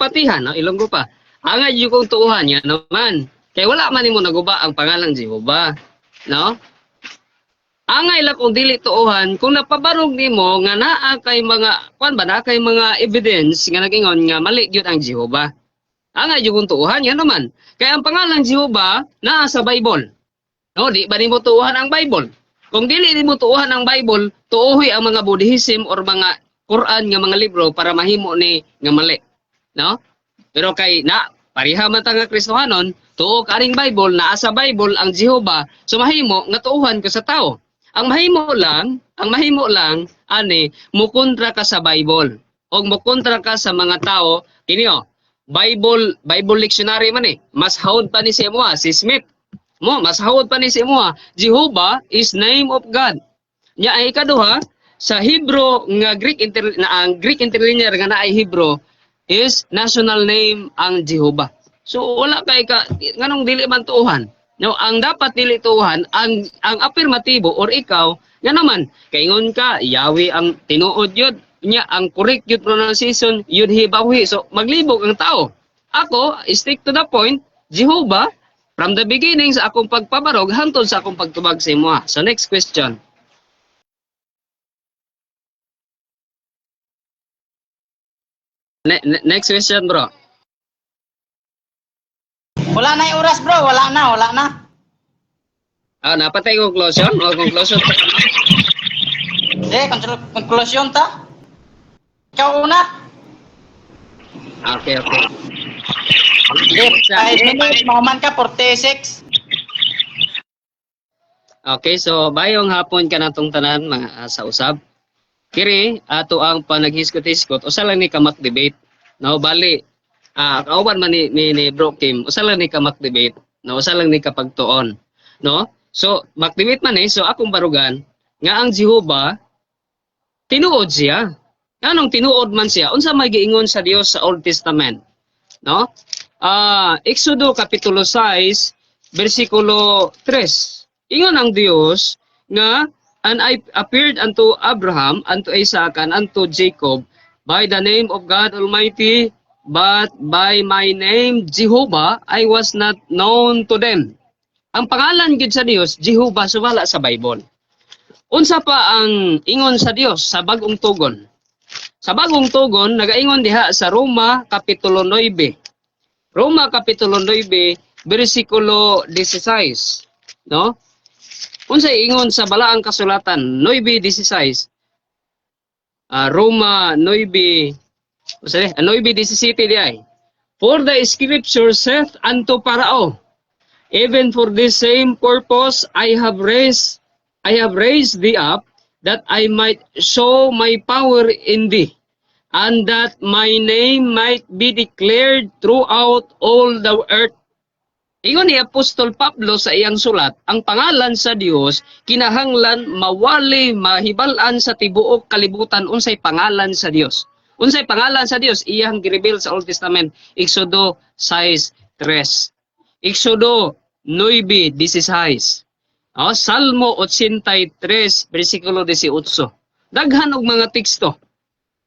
patihan, no? Ilonggo pa. Angay yung tuuhan, yan naman. Kaya wala man nimo naguba ang pangalang Jehovah, no? Angay lang kung dili tuuhan, kung napabarog nimo nga naa kay mga kay mga evidence nga nagingon nga mali gyud ang Jehovah. Angay yung tuuhan, yan naman. Kaya ang pangalang Jehovah naa sa Bible. No, di ba nimo tuuhan ang Bible? Kung dili nimo tuuhan ang Bible, tuohi ang mga Buddhism or mga Quran nga mga libro para mahimo ni nga mali, no? Pero kay pareha man ta nga Kristohanon, tuo karing Bible, naa sa Bible ang Jehovah, so mahimo nga tuuhan ko sa tao. Ang mahimo lang ani mukontra ka sa Bible o mukontra ka sa mga tao kinyo. Bible dictionary man mas hawod pa ni si Moa, si Smith. Mas hawod pa ni si Moa, Jehovah is name of God. Nya ay ikaduha sa Hebrew nga ang Greek interlinear nga naay Hebrew is national name ang Jehovah. So wala kay nganong dili man tuuhan. No, ang dapat dili tuuhan ang afirmatibo or ikaw nga naman kaingon ka Yahweh ang tinuod yun nya ang correct yun pronunciation yun hibawhi. So maglibog ang tao. ako, stick to the point, Jehovah, from the beginning sa akong pagpabarog, hangtod sa akong pagtubag sa imo. So next question. Next question, bro. Wala na yung oras, bro. Wala na. Napatay conclusion? O conclusion? Conclusion ta. Ikaw una. Okay. Sige, 5 minutes, mahuman ka, 46. Okay, so bayong hapon ka natong tanan mga sa usab. Kiri ato ang panaghiskot-hiskot usa lang ni kamak debate. No bali kauban man ni Bro Kim, usa lang ni kamak debate. No usa lang ni kapagtuon. No? So mak-debate man so akong barugan nga ang Jehovah tinuod siya. Anong tinuod man siya? Unsa may giingon sa Dios sa Old Testament? No? Exodo kapitulo 6 bersikulo 3. Ingon ang Dios nga, and I appeared unto Abraham, unto Isaac, and unto Jacob by the name of God Almighty, but by my name Jehovah I was not known to them. Ang pangalan gid sa Dios Jehovah sumala sa Bible. Unsa pa ang ingon sa Dios sa bag-ong tugon? Sa bagong tugon nagaingon diha sa Roma kapitulo 9. Roma kapitulo 9 bersikulo 16, no? Unsay ingon sa balaang kasulatan 9:16. Roma 9 9:17 diay. For the scripture saith unto Parao, even for this same purpose I have raised thee up, that I might show my power in thee, and that my name might be declared throughout all the earth. Ingon ni Apostol Pablo sa iyang sulat, ang pangalan sa Dios kinahanglan mawali mahibalan sa tibuok kalibutan unsay pangalan sa Dios. Unsay pangalan sa Dios iyang gireveal sa Old Testament, Exodo 6:3. Exodo 9:16. Salmo 83 bersikulo 18. Daghan og mga teksto.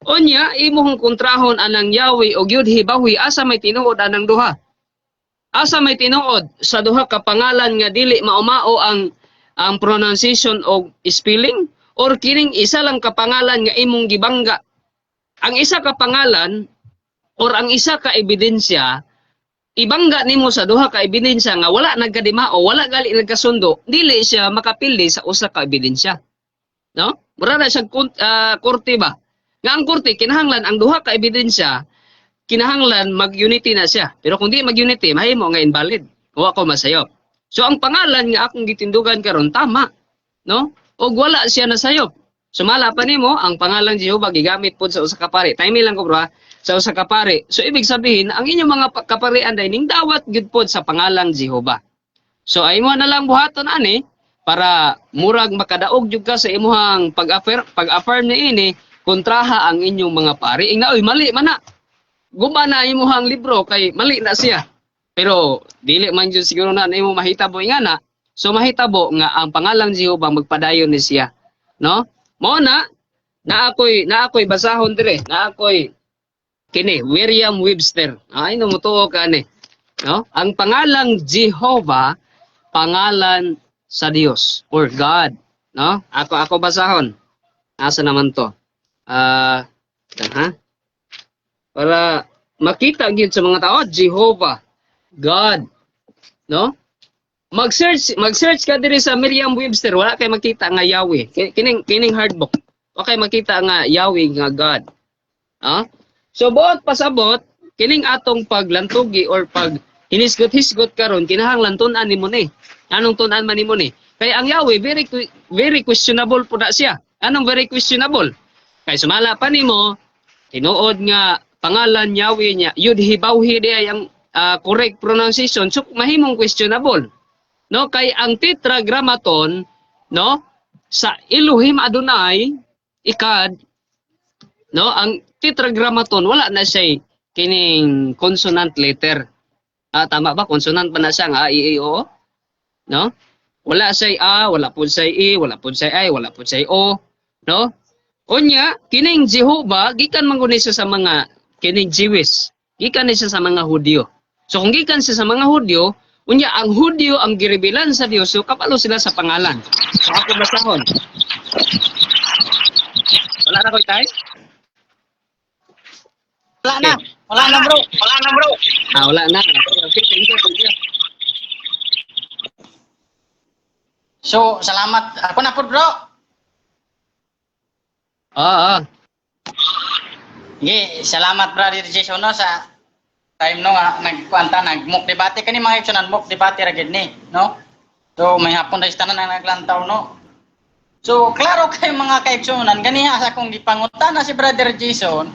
Unya imong kontrahon anang Yahweh og Yud Hibawi asa may tinuod anang duha. Asa may tinuod sa duha ka pangalan nga dili maumao ang pronunciation o spelling, or kining isa lang ka pangalan nga imong gibangga. Ang isa ka pangalan or ang isa ka ebidensya ibangga nimo sa duha ka ebidensya nga wala nagkadimao, wala gali nagkasundo, dili siya makapili sa usa ka ebidensya. No? Mura na siya korte ba? Nga ang korte kinahanglan ang duha ka ebidensya kinahanglan mag-unity na siya. Pero kung di mag-unity, mahimo nga invalid. O ako masayop. So ang pangalan nga akong gitindugan karon tama, no? Og wala siya nasayop. Sumala pa nimo ang pangalan Jehovah gigamit pod sa usa ka pari. Time lang ko bro ha, sa usa ka pari. So ibig sabihin ang inyong mga kaparian day ning dawat gyud pod sa pangalan Jehovah. So ay mo na lang buhaton ani para murag makadaog jud ka sa imuhang pag-affirm niini kontraha ang inyong mga pari. Ingna oy mali man na. Guba na imuhang libro kay mali na siya. Pero dili man jud siguro na imo mahitabo ingana. So mahitabo nga ang pangalan Jehovah magpadayon ni siya, no? Mao na ako'y basahon dire. Na ako'y kini William Webster. Ay no mutuo ka ni. No? Ang pangalang Jehovah pangalan sa Dios or God, no? Ako basahon. Asa naman to? Ha? Para makita gyud sa mga tao Jehovah, God, no? Mag-search ka diri sa Merriam-Webster, wala kay makita nga Yahweh. Kining hardbook. Wala kay makita nga Yahweh nga God. So buot pasabot kining atong paglantugi or pag hinisgot-hisgot karon kinahanglan tun-an nimo ni. Anong tun-an man nimo ni? Kay ang Yahweh very questionable po na siya. Anong very questionable? Kay sumala pa nimo tinuod nga pangalan Yahweh niya, Yud Hibawhi di ay ang correct pronunciation, so mahimong questionable. No, kay ang tetragrammaton, no, sa Elohim Adonai, ikad, no, ang tetragrammaton wala na siya kining consonant letter. Tama ba? Consonant ba na siya nga A, I, O? No? Wala siya A, wala po siya I, wala po siya I, wala po siya O, no? Unya, kining Jehovah gikan man guni sa mga kining Jewish. Gikan ni siya sa mga Hudyo. So kung gikan siya sa mga Hudyo, unya ang Hudyo ang girevelan sa Dios, so kapalo sila sa pangalan. So ako basahon. Wala na ko tay? Wala na. Wala na, bro. Wala na, bro. Wala na. Okay, thank you. So, salamat. Ako na po, bro. Oo. Sige, salamat, brother Jason, no, sa time, no, nagkuanta, nag-mock debate. Kani mga ipsunan, mock debate ragid ni, no? So, may hapon na istanan na naglantaw, no? So, klaro kayo mga kaipsunan, ganiha sa akong gipangutana si brother Jason,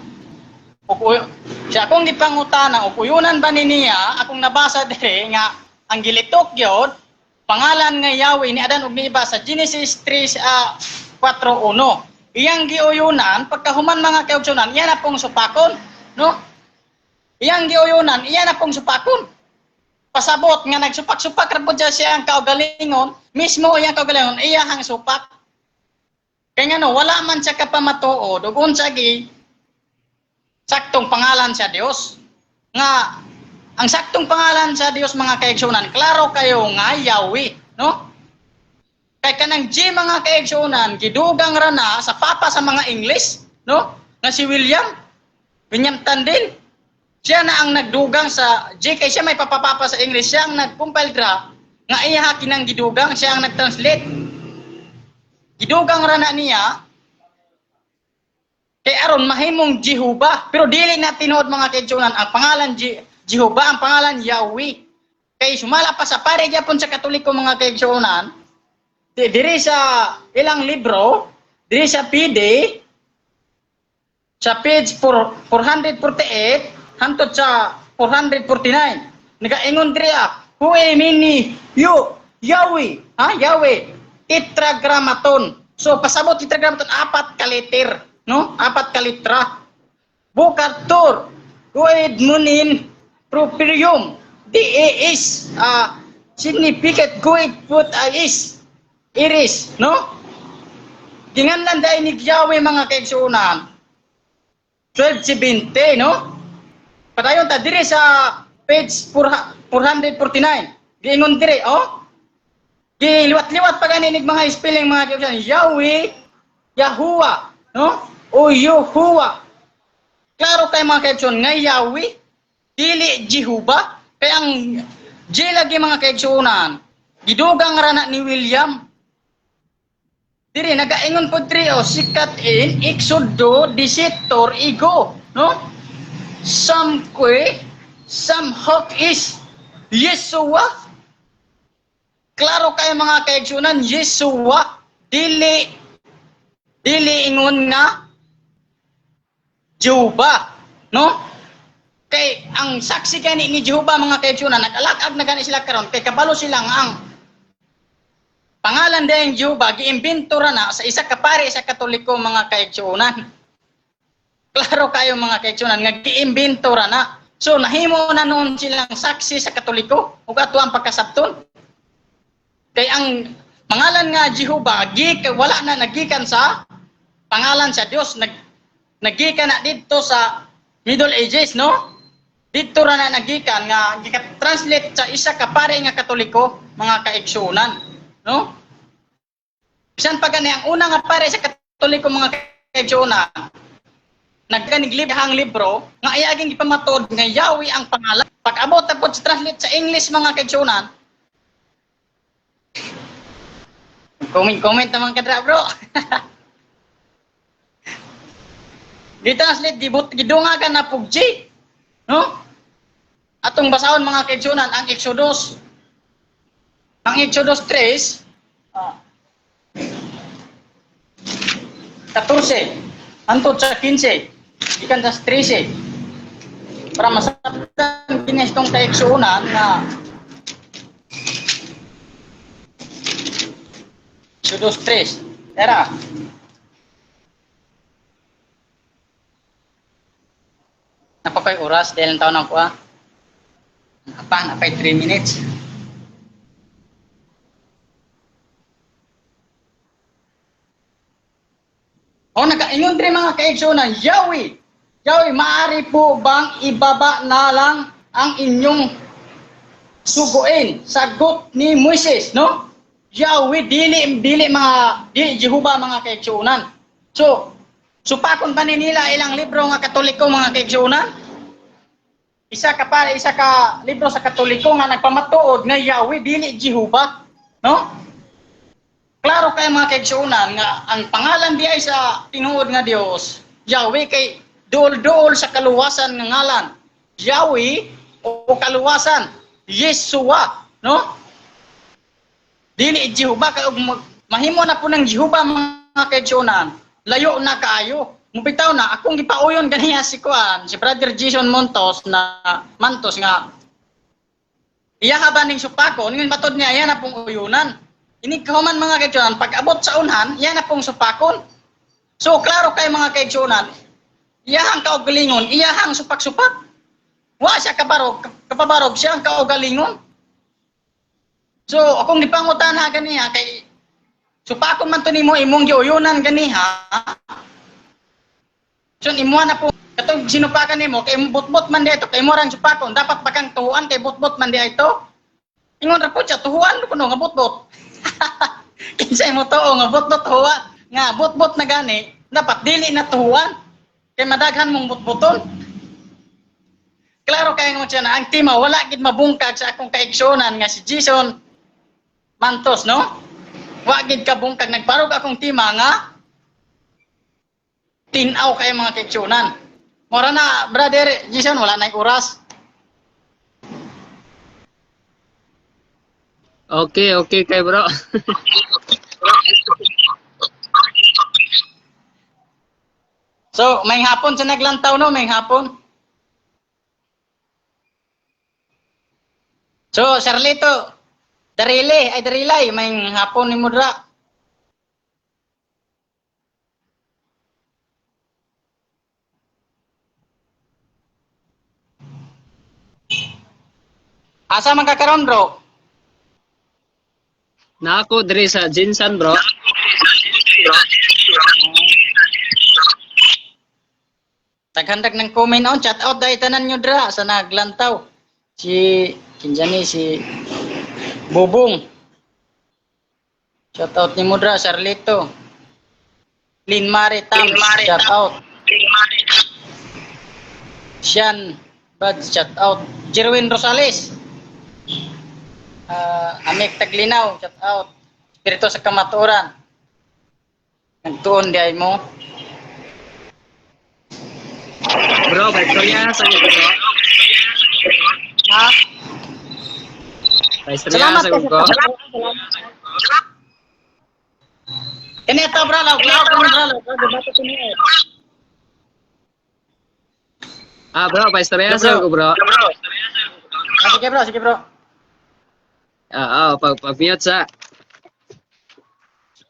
siya akong gipangutana, ukuyunan ba ni niya, akong nabasa dire nga, ang gilitok yun, pangalan nga Yahweh ni Adan ug ni iba sa Genesis 3:4:1. Iyang giuyunan pagkahuman mga kaugsunan, iya na pong supakon, no? Iyang giuyunan, iya na pong supakon. Pasabot nga nagsupak-supak ra pud siya ang kaugalingon, mismo iyang kaugalingon iya hang supak. Kaya nga no, wala man siya kapamatuod ug unsa gi saktong pangalan sa Dios. Nga ang saktong pangalan sa Dios mga kaigsunan, klaro kayo nga Yahweh, no? Kay kanang G mga kaigsunan, gidugang ra na sa papa sa mga English, no? Nga si William Tandil. Siya na ang nagdugang sa G, kay siya may papapapa sa English, siya ang nag-compile ra nga iya kinang gidugang, siya ang nag-translate. Gidugang ra na niya kay aron mahimong Jehovah, pero dili na tinuod mga kaigsunan ang pangalan Jehovah, ang pangalan Yahweh. Kay sumala pa sa pare gyapon sa Katoliko mga kaigsunan, diri sa ilang libro, diri sa PD, sa page 448 hangtod sa 449, nagaingon diri huwe mini Yahweh, Yahweh, tetragrammaton. So pasabot tetragrammaton, 4 ka liter, no? 4 ka litra. Bukator, huwe munin properium, is significant guid put is iris, no? Ginganlan dahil ni Yahweh mga kaigsunan 12:70, no? Padayon ta diri sa page 449. Giingon diri, giliwat-liwat pa ganin mga spelling mga kaigsunan, Yahweh, Yahuwah, no? O Yahuwah. Klaro kay mga kaigsunan nga Yahweh dili Jehovah, kay ang J lagi mga kaigsunan gidugang ra na ni William. Diri nagaingon pod diri sikat in Exodo disitor ego, no? Some hope is Yeshua. Klaro kay mga kaigsunan, Yeshua dili ingon nga Jehovah, no? Kay ang saksi kani ni Jehovah mga kaigsunan, nag-alagag na gani sila karon kay kabalo sila nga ang pangalan dayang Jehovah giimbento ra na sa isa ka pare sa Katoliko mga kaigsunan. Klaro kayo mga kaigsunan nga giimbento ra na. So nahimo na noon silang saksi sa Katoliko ug ato ang pagkasabton. Kay ang pangalan nga Jehovah wala na nagikan sa pangalan sa Dios, nagikan na dito sa Middle Ages, no? Dito ra na nagikan nga gika-translate sa isa ka pare nga Katoliko mga kaigsunan, no? Bisan pa gani ang una nga pare sa Katoliko mga kaigsunan, nagkaniglibhang libro nga ayaging ipamatod nga Yahweh ang pangalan. Pag-abot tapos sa translate sa English mga kaigsunan, comment naman kadra, bro. Di-translate, gidungagan na pugji, no? Atong basahon mga kaigsunan ang Exodus. Ang Exodus 3, 14, hantod sa 15, ikan sa 13. Para masabtan kinestong kaigsunan na Exodus 3. Tara. Napapay oras dahil ang taon ako napay 3 minutes. Nakaingon diri mga kaigsunan, Yahweh Yahweh, maaari po bang ibaba na lang ang inyong suguin? Sagot ni Moises, no? Yahweh, dili Jehovah mga kaigsuunan. So, supakon pa nila ilang libro nga Katoliko mga kaigsuunan? Isa ka libro sa Katoliko nga nagpamatuod nga Yahweh, dili Jehovah, no? Klaro kay mga kaigsuunan nga ang pangalan di ay sa tinuod nga Dios, Yahweh, kay duol-duol sa kaluwasan nga ngalan. Yahweh o kaluwasan, Yeshua, no? Dili Jehovah, kay mahimo na po ng Jehovah mga kaigsuunan. Layo na kaayo. Mupitaw na akong gipauyon ganiya si Brother Jason Mantos nga iya ba ning supakon, ngon matod niya iya na pong uyunan. Ini kahuman mga kaigsuunan, pag abot sa unhan, iya na pong supakon. So klaro kay mga kaigsuunan, iyahang kaugalingon, iyahang supak-supak. Wa siya kapabarog siya ang kaugalingon. So akong gipangutana ganiya kay supakon man to nimo imong giuyunan ganiha. So imo na po katong sinupakan nimo kay butbot man di ito kay mo rang supakon dapat bakang tuhuan kay butbot man di ito. Ingon ra po siya tuhuan kuno nga butbot. Kinsay mo tuo nga butbot tuwa nga butbot na gani dapat dili na tuhuan kay madaghan mong butboton. Klaro kay mo siya na ang tima wala gid mabungkag sa akong kaigsuonan nga si Jason Mantos, no? Wa gid ka bungkag nagbarog akong tima nga tinaw kay mga kaigsuonan. Mora na Brother Jason wala na oras. Okay kay bro. So, may hapon sa naglantaw, no? May hapon. So, Charlito, Darilay, may hapon ni Mudra. Asa man kakaroon, bro? Na ako diri sa Jinsan bro. Taghandag ng comment on, chat out dahil tanan nyo dra sa naglantaw. Si Bubong. Shout out ni mo dra, Charlito. Lin Mari Tam, shout out. Sian Bad, shout out. Jerwin Rosales. Amik Taglinaw, shout out. Espiritu sa Kamatuoran. Nagtuon di ay mo. Bro, Victoria sa iyo bro. Ha? Victoria sa iyo bro. Kani ito bro, law debate ko niya. Bro, Victoria sa iyo bro. Sige bro. Pag-mute sa.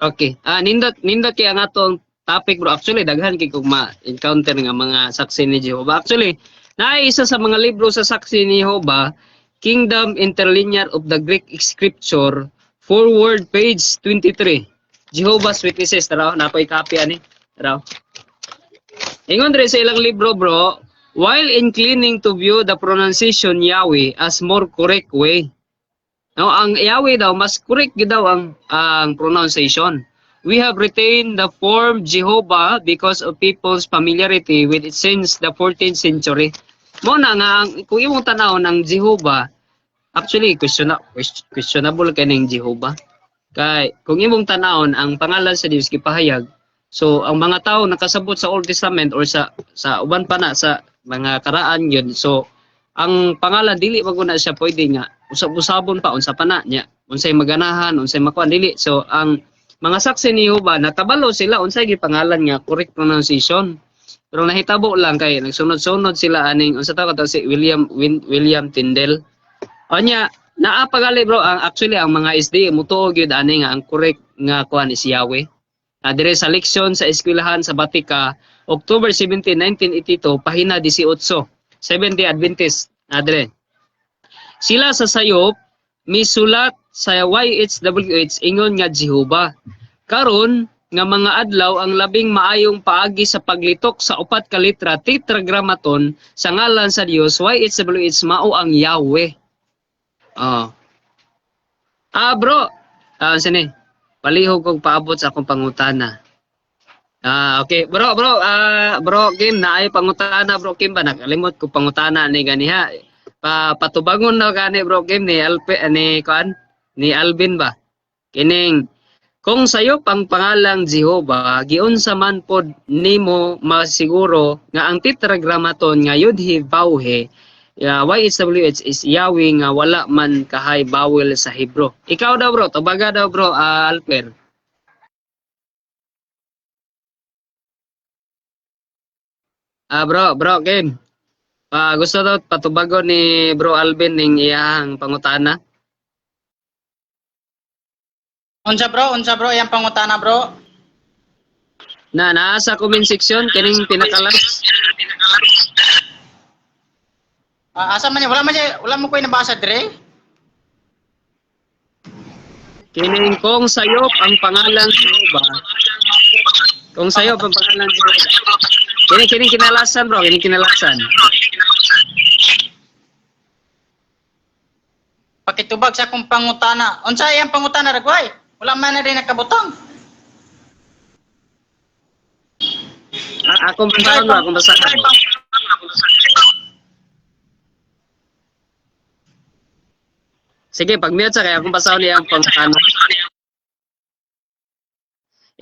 Okay. Nindot kay ang atong topic bro. Actually, daghan kay kung ma-encounter nga mga saksi ni Jehovah. Actually, naisa sa mga libro sa saksi ni Jehovah, Kingdom Interlinear of the Greek Scripture, forward page 23. Jehovah's Witnesses, taraw, napoy copy ani. Taraw. Ingon dre sa ilang libro bro, while inclining to view the pronunciation Yahweh as more correct way. No, ang Yahweh daw mas correct gid daw ang pronunciation. We have retained the form Jehovah because of people's familiarity with it since the 14th century. Mo na nga, kung imong tanaw ng Jehovah, actually, questionable kay ng Jehovah. Kay, kung imong tanawon ang pangalan sa Dios gipahayag, so ang mga tao nakasabot sa Old Testament or sa uban pa na sa mga karaan yun, so ang pangalan dili maguna siya pwede nga usab-usabon pa unsa pa na niya, unsay maganahan, unsay makuan dili. So ang mga saksi ni Jehovah natabalo sila unsay gipangalan nga correct pronunciation. Pero nahitabo lang kay nagsunod-sunod sila aning unsa ta kato si William Tyndale. Onya naa pagali bro ang actually ang mga SD mutuo gyud ani nga ang correct nga kuan is Yahweh. Dire sa leksyon sa eskwelahan sa Batika, October 17, 1982, pahina 18, Seventh-day Adventist. Dire. Sila sa sayop misulat sa YHWH ingon nga Jehovah. Karon nga mga adlaw ang labing maayong paagi sa paglitok sa upat ka litra tetragrammaton sa ngalan sa Dios YHWH mao ang Yahweh. Oh. Bro. Sini. Palihog kog paabot sa akong pangutana. Okay. Bro. Bro Kim, naay pangutana bro Kim ba? Nakalimot ko pangutana ni ganiha. Patubangon na gani bro Kim ni Alvin ba? Kining kung sayop ang pangalang Jehova, giunsa man pod nimo masiguro nga ang tetragrammaton nga Yud-He Vau-He YHWH is Yahweh nga wala man kahay bawel sa Hebro. Ikaw daw bro, tabaga daw bro, Alper. Bro, Kim. Gusto daw patubagon ni Bro Alvin ning iyang pangutana. Unsa bro, yang pangutana bro. Naa sa comment section kining pinakalas. Asa man niya? Wala mo ko'y nabasa dire? Kining kung sayop ang pangalan Jehova. Kung sayop ang pangalan Jehova. Kining kinalasan bro, kining kinalasan. Pakitubag sa akong pangutana. Unsa yang pangutana ragway? Wala man na rin nakabutang. Akong basahan. Sige, pag-mute sa kaya akong basahan niya ang pangutana.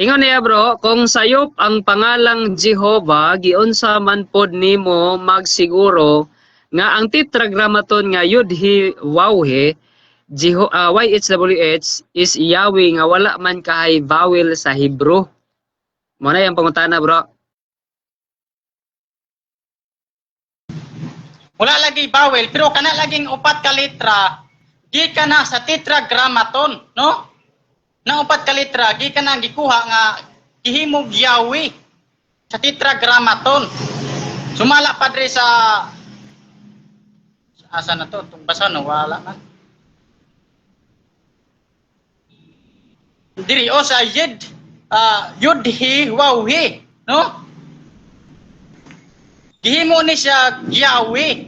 Ingon niya bro, kung sayop ang pangalang Jehova, giunsa man pod nimo magsiguro nga ang tetragrammaton nga Yud-He Vau-He YHWH is Yahweh nga wala man kahay bawel sa Hebro. Mo na yung pangutana bro. Wala lagi bawel, pero kana laging upat ka litra, gikan na sa tetragrammaton, no? Na upat ka litra, gikan na gikuha nga gihimog Yahweh sa tetragrammaton. Sumala padre sa asa na to, basa no, wala na. Diri o sa Yud-He Vau-He, no? Gihimo ni siya Yahweh.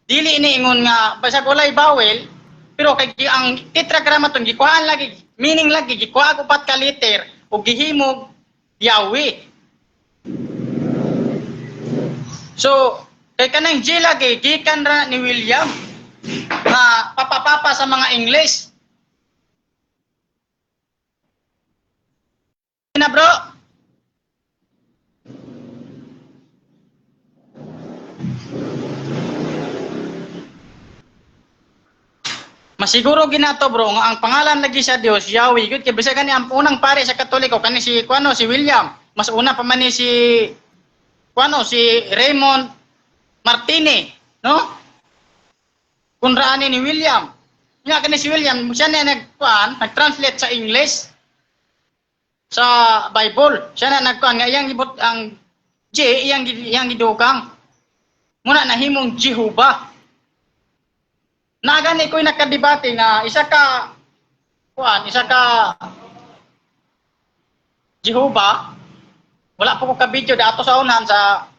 Dili ni ingon nga basta walay bawel, pero kay ang tetragrammaton gikuhaan lagi, meaning lagi gikuha og upat ka liter ug gihimo Yahweh. So, kay kanang G lagi gikan ra ni William na papapapa sa mga English. Na bro. Masiguro ginato bro nga ang pangalan lagi sa Dios Yahweh gud kay bisag kani ang unang pare sa Katoliko kani si si William, mas una pa man ni si si Raymond Martini, no? Kunraani ni William. Nya kani si William siya na nag-translate sa English sa Bible. Siya na nagkuan nga iyang ibot ang J iyang gidugang. Muna nahimong Jehovah. Nagani ko'y nakadebate nga isa ka Jehovah. Wala po ko ka-video dato sa unan sa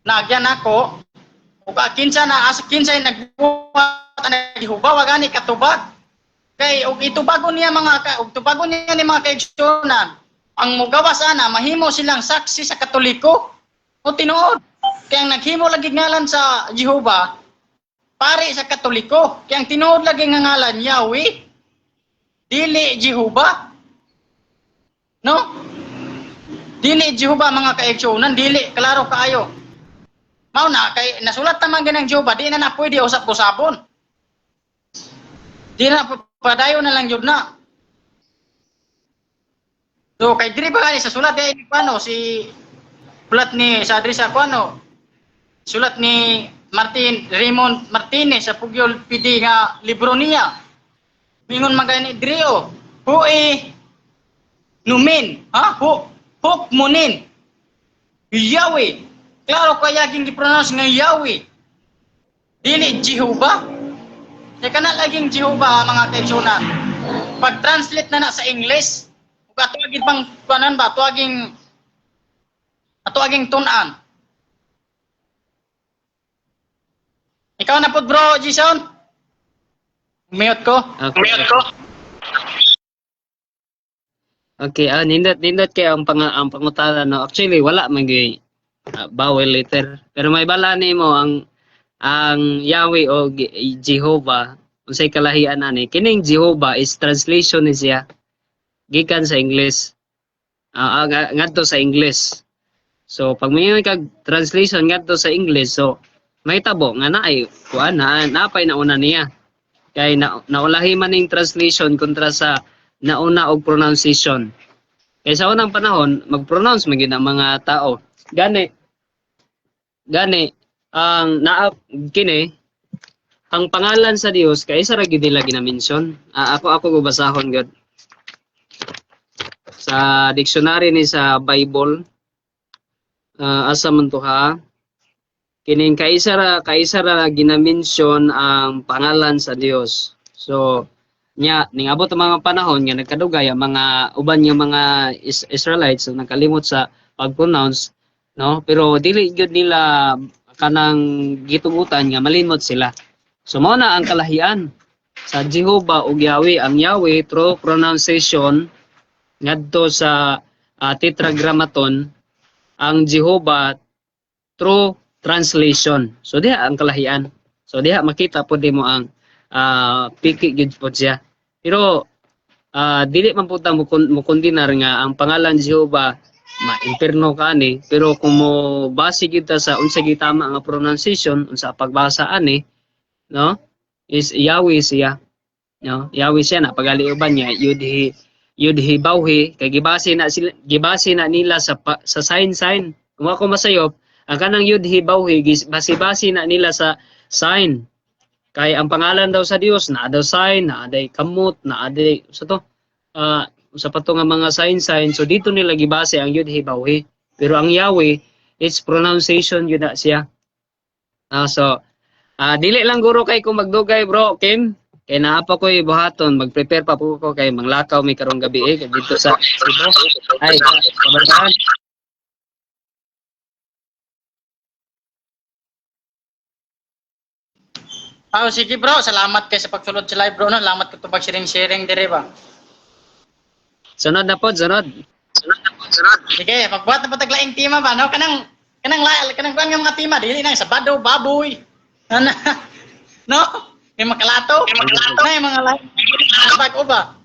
nagyan ako. Ug kinsa nagbuhat ang Jehovah wa gani katubag. Kay og itubagon niya ni mga kaigsunan. Ang mogawas ana mahimo silang saksi sa Katoliko o tinuod. Kaya ang naghimo lagi ngalan sa Jehovah pare sa Katoliko. Kaya ang tinuod lagi nga ngalan Yahweh. Dili Jehovah. No? Dili Jehovah mga kaigsunan, dili klaro kaayo. Mao na kay nasulat naman ganang Jehovah, di na pwede usap-usapon. Di na padayon na lang jud na. So kay diri ba sa sulat kay si sulat ni sa adres sa sulat ni Raymond Martinez sa Pugyol PD nga libro niya. Mingon magani drio. Numin, Huk munin. Yahweh. Klaro kaya ging gi-pronounce nga Yahweh. Dili Jehovah. Kaya kana laging Jehovah mga kaigsunan. Pag-translate na sa English, ato aging pang kuanan ba, ato aging tunan. Ikaw na po bro, Jason. Mute ko. Okay. Okay, nindot kay ang pangutana no. Actually wala man gyud bawal letter. Pero may bala nimo ang Yahweh o Jehovah unsay kalahian ani. Kining Jehovah is translation ni siya gikan sa English. Ngadto sa English. So pag may kag translation ngadto sa English, so may tabo nga naay kuan na napay na una niya. Kay naulahi man ning translation kontra sa nauna og pronunciation. Kay sa unang panahon mag-pronounce man gyud ang mga tao. Gani ang kini ang pangalan sa Dios kay isa ra gyud nila ginamention. Ako gubasahon gyud sa dictionary ni sa Bible. Asa man to ha? Kining kaisa ra ginamention ang pangalan sa Dios. So nya ningabot ang mga panahon nga nagkadugay ang mga uban nga mga Israelites so nakalimot sa pag-pronounce, no, pero dili gyud nila kanang gitugutan nga malimot sila. So mao na ang kalahian sa Jehovah ug Yahweh. Ang Yahweh through pronunciation ngadto sa tetragrammaton, ang Jehovah through translation. So diha ang kalahian. So diha makita pud mo ang piki gyud po siya. Pero dili man pud ta mo kondinar nga ang pangalan Jehovah ma-imperno kani, pero kung mo base gyud ta sa unsa gyud tama nga pronunciation unsa pagbasa ani, no, is Yahweh siya, no, Yahweh siya na pagali uban niya yudhi bawhi kay gibase na nila sa sign. Kung ako masayop ang kanang yudhi bawhi base na nila sa sign. Kay ang pangalan daw sa Dios na daw sign, na aday kamot, na aday sa to sa pato nga mga sign. So dito nila gibase ang yudhi bawhi. Pero ang Yahweh its pronunciation yun na siya. So dili lang guro kay kung magdugay bro Kim. Kay naa pa ko'y buhaton, mag-prepare pa po ko kay manglakaw may karong gabi dito sa Cebu. Ay, kabarbahan. Sige bro, salamat kay sa pagsulod sa live bro, no. Salamat ka tubag sharing dire ba. Sunod na po, sunod. Sige, pagbuhat na pataglaing tema ba, no? Kanang kuan nga mga tema dili na sabado, baboy. No? May makalato. Na yung mga live. Bago ba?